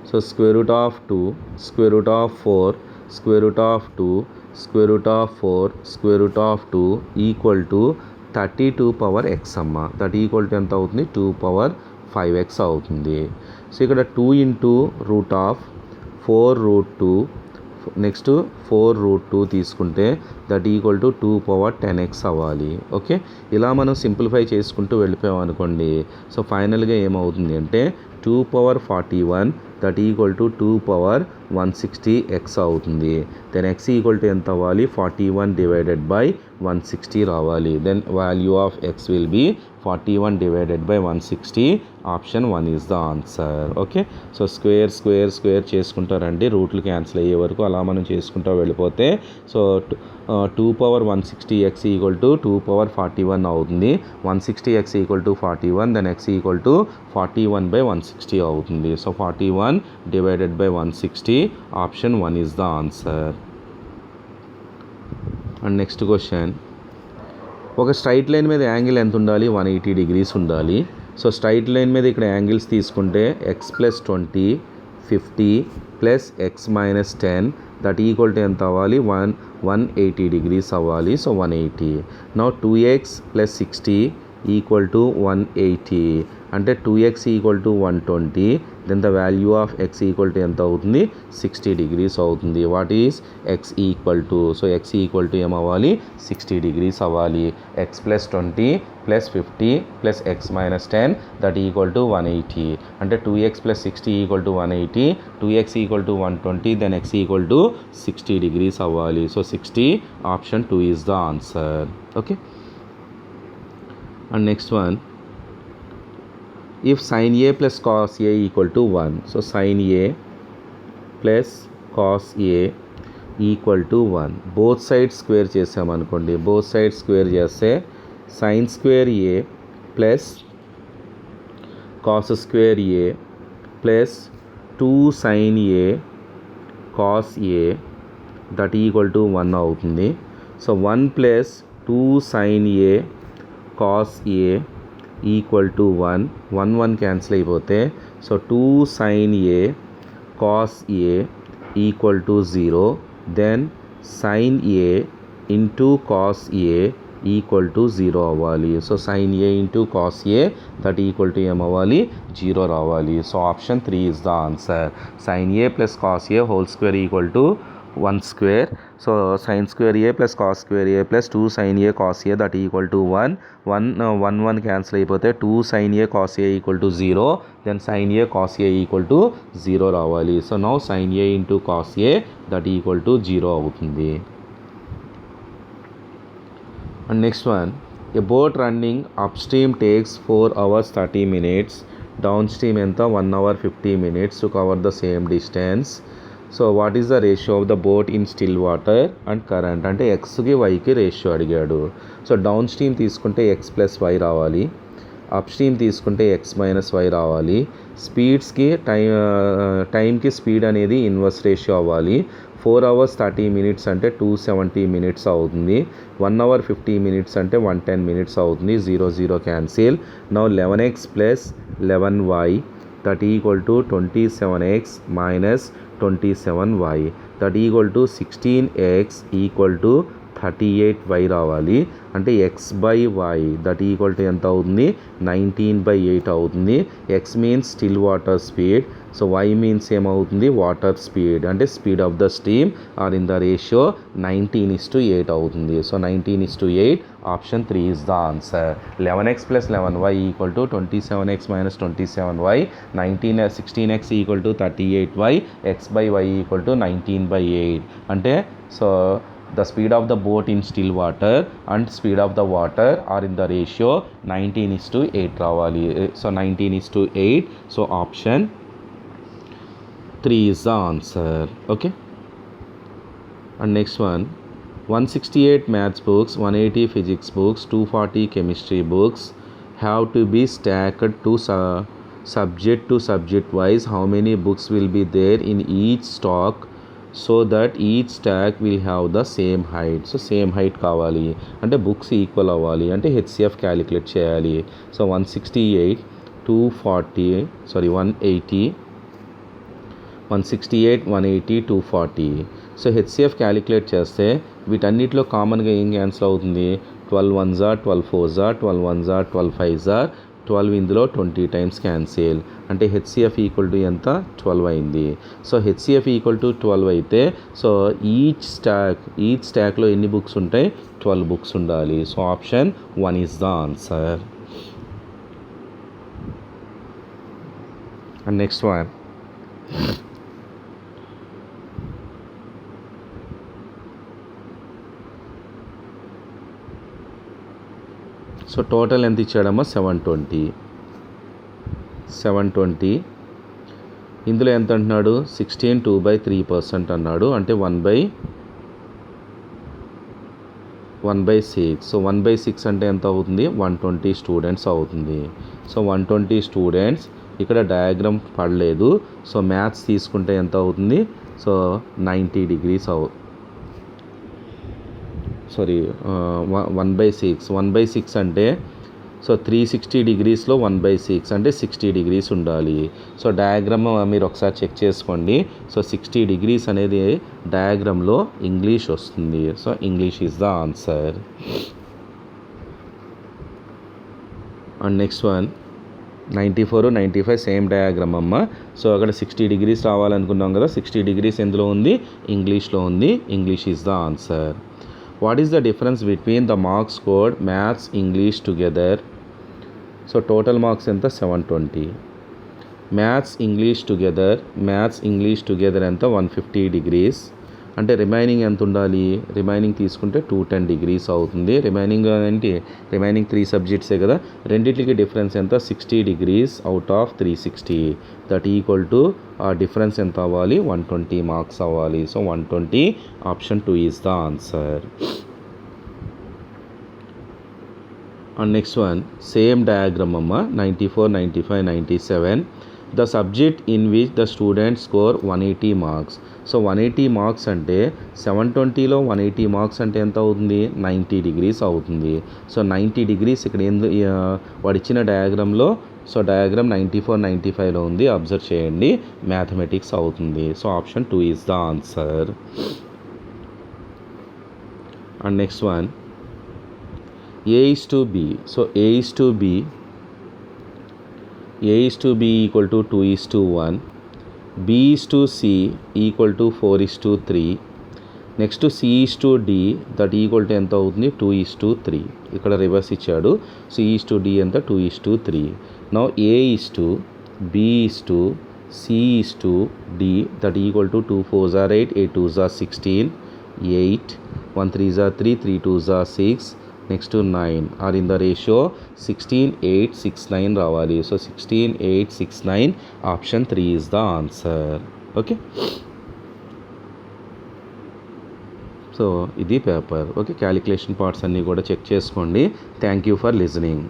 So square root of 2, square root of 4, square root of 2, square root of 4, square root of 2 equal to 32 power x అమ్మ. That equal to ఎంత అవుతుంది, 2 power 5x అవుతుంది. సో ఇక్కడ 2 into root of 4 root 2, next 4 root 2 తీసుకుంటే that equal to 2 power 10x అవ్వాలి. Okay, ఇలా మనం సింప్లిఫై చేసుకుంటూ వెళ్ళిపోయాం అనుకోండి. సో ఫైనల్గా ఏమవుతుంది అంటే 2 power 41 that equal to 2 power 160x అవుతుంది. దెన్ x ఈక్వల్ టు ఎంత అవ్వాలి, 41 డివైడెడ్ బై 160 రావాలి. Then value of x will be 41 divided by 160. Option 1 is the answer. Okay, so square square square చేసుకుంటారండి, రూట్లు క్యాన్సిల్ అయ్యే వరకు అలా మనం చేసుకుంటూ వెళ్ళిపోతే so 2 power 160x equal to 2 power 41 అవుతుంది. 160x equal to 41, then x equal to 41 by 160 అవుతుంది. So 41 divided by 160. Option 1 is the answer. And next question, ఒక స్ట్రైట్ లైన్ మీద యాంగిల్ ఎంత ఉండాలి, 180 డిగ్రీస్ ఉండాలి. సో స్ట్రైట్ లైన్ మీద ఇక్కడ angles తీసుకుంటే x plus 20, 50 plus x minus 10 that equal to ఎంత అవ్వాలి, 180 డిగ్రీస్ అవ్వాలి. So 180. Now 2x plus 60 equal to 180 అంటే 2x equal to 120. Then the value of x equal to ఎంత అవుతుంది, 60 డిగ్రీస్ అవుతుంది. What is x equal to, so x equal to ఏమవ్వాలి, 60 degrees అవ్వాలి. x plus 20 plus 50 plus x minus 10 that equal to 180 అంటే 2x plus 60 equal to 180, 2x equal to 120, then x equal to 60 degrees అవ్వాలి. So 60. Option 2 is the answer. Okay, and next one, if sin a plus cos a equal to 1, so sin a plus cos a equal to 1. Both sides square చేసామనుకోండి, both sides square చేస్తే sine square a plus cos square a plus 2 sine a cos a that equal to 1 అవుతుంది. So 1 plus 2 sine a cos a equal to 1, 1 cancel అయిపోతే so 2 sine a cos a equal to 0. Then sine a into cos a equal to 0 అవ్వాలి. So sine a into cos a that equal to ఏమవ్వాలి, 0 రావాలి. So option 3 is the answer. Sine a plus cos a whole square equal to 1 square. So sine square a plus cos square a plus 2 sine a cos a that equal to 1 cancel అయిపోతే 2 sine a cos a equal to 0. Then sine a cos a equal to 0 రావాలి. So now sine a into cos a that equal to 0 అవుతుంది. And next one, a boat running up stream takes 4 hours 30 minutes, down stream ఎంత 1 hour 50 minutes to cover the same distance. So what is the ratio of the boat in still water and current అంటే ఎక్స్కి వైకి ratio అడిగాడు. So down stream తీసుకుంటే X plus why రావాలి, up stream తీసుకుంటే X minus y రావాలి. స్పీడ్స్కి టైంకి speed అనేది inverse ratio అవ్వాలి. 4 hours 30 minutes అంటే 270 minutes అవుతుంది. 1 hour 50 minutes అంటే 110 minutes అవుతుంది. 0 cancel. Now 11x plus 11y that equal to 27x minus 27y that equal to 16x equal to 38y రావాలి. అంటే x by y that equal to ఎంత అవుతుంది, 19/8 అవుతుంది. x means still water speed, so y means ఏమవుతుంది, water speed అంటే speed of the stream are in the ratio 19:8 అవుతుంది. So 19:8. Option 3 is the answer. 11x plus 11y equal to 27x minus 27y, 16x equal to 38y, x by y equal to 19/8 అంటే so the speed of the boat in still water and speed of the water are in the ratio 19:8 రావాలి. So 19:8. So option 3 is the answer. Okay, and next one, 168 maths books, 180 physics books, 240 chemistry books have to be stacked to subject to subject wise. How many books will be there in each stock so that each stack will have the same height? So same height కావాలి అంటే books equal అవ్వాలి అంటే HCF calculate చేయాలి. So 168 240 180 168 180 240. So HCF calculate చేస్తే వీటన్నిటిలో కామన్గా ఏం cancel అవుతుంది? 12 1s 12 4s 12 1s 12 5s 12 ఇందులో 20 టైమ్స్ క్యాన్సిల్ అంటే హెచ్సిఎఫ్ ఈక్వల్ టు ఎంత? 12 అయింది. సో హెచ్సిఎఫ్ ఈక్వల్ టు 12 అయితే సో ఈచ్ స్టాక్లో ఎన్ని బుక్స్ ఉంటాయి? 12 బుక్స్ ఉండాలి. So option 1 is the answer. And next one, so total ఎంత ఇచ్చాడమ్మా? 720. ఇందులో ఎంత అంటున్నాడు? 16 2/3% అన్నాడు అంటే 1/6. సో 1/6 అంటే ఎంత అవుతుంది? 120 స్టూడెంట్స్ అవుతుంది. సో 120 స్టూడెంట్స్ ఇక్కడ డయాగ్రామ్ పడలేదు. సో మ్యాథ్స్ తీసుకుంటే ఎంత అవుతుంది? సో 90 degrees 1/6 అంటే సో 360 degreesలో 1/6 అంటే 60 degrees ఉండాలి. సో డయాగ్రామ్ మీరు ఒకసారి చెక్ చేసుకోండి. సో 60 degrees అనేది డయాగ్రామ్లో ఇంగ్లీష్ వస్తుంది. So English is the answer. And next one 94 95 same diagram అమ్మ. సో అక్కడ 60 degrees రావాలనుకున్నాం కదా, 60 degrees ఎందులో ఉంది? ఇంగ్లీష్లో ఉంది. English is the answer. What is the difference between the marks scored maths English together? So total marks ఎంత? 720. maths English together ఎంత? 150 degrees. అంటే రిమైనింగ్ ఎంత ఉండాలి? రిమైనింగ్ తీసుకుంటే 210 degrees అవుతుంది. రిమైనింగ్ 3 సబ్జెక్ట్సే కదా, రెండింటికి డిఫరెన్స్ ఎంత? 60 degrees out of 360. That equal to ఆ డిఫరెన్స్ ఎంత అవ్వాలి? 120 మార్క్స్ అవ్వాలి. So 120 option 2 is the answer. And next one same diagram అమ్మ. 94 95 97 the subject in which the student score 180 marks. So 180 marks అంటే 720లో 180 మార్క్స్ అంటే ఎంత అవుతుంది? 90 degrees అవుతుంది. సో 90 degrees ఇక్కడ వాడు ఇచ్చిన డయాగ్రామ్లో, సో డయాగ్రామ్ 94 95లో ఉంది, అబ్జర్వ్ చేయండి. మ్యాథమెటిక్స్ అవుతుంది. So option 2 is the answer. And next one A:B. So A:B equal to 2:1. B:C equal to 4:3. Next C:D that equal to ఎంత అవుతుంది? 2:3. ఇక్కడ రివర్స్ ఇచ్చాడు. C:D ఎంత? 2:3. Now A:B:C:D that equal to 2 4s 8 8 2s 16 8 1 3s 3 3 2s 6 next 9 are in the ratio 16 8 6 9 రావాలి. So 16 8 6 9 option 3 is the answer. Okay, so ఇది paper. Okay, calculation parts అన్నీ కూడా check చేసుకోండి. Thank you for listening.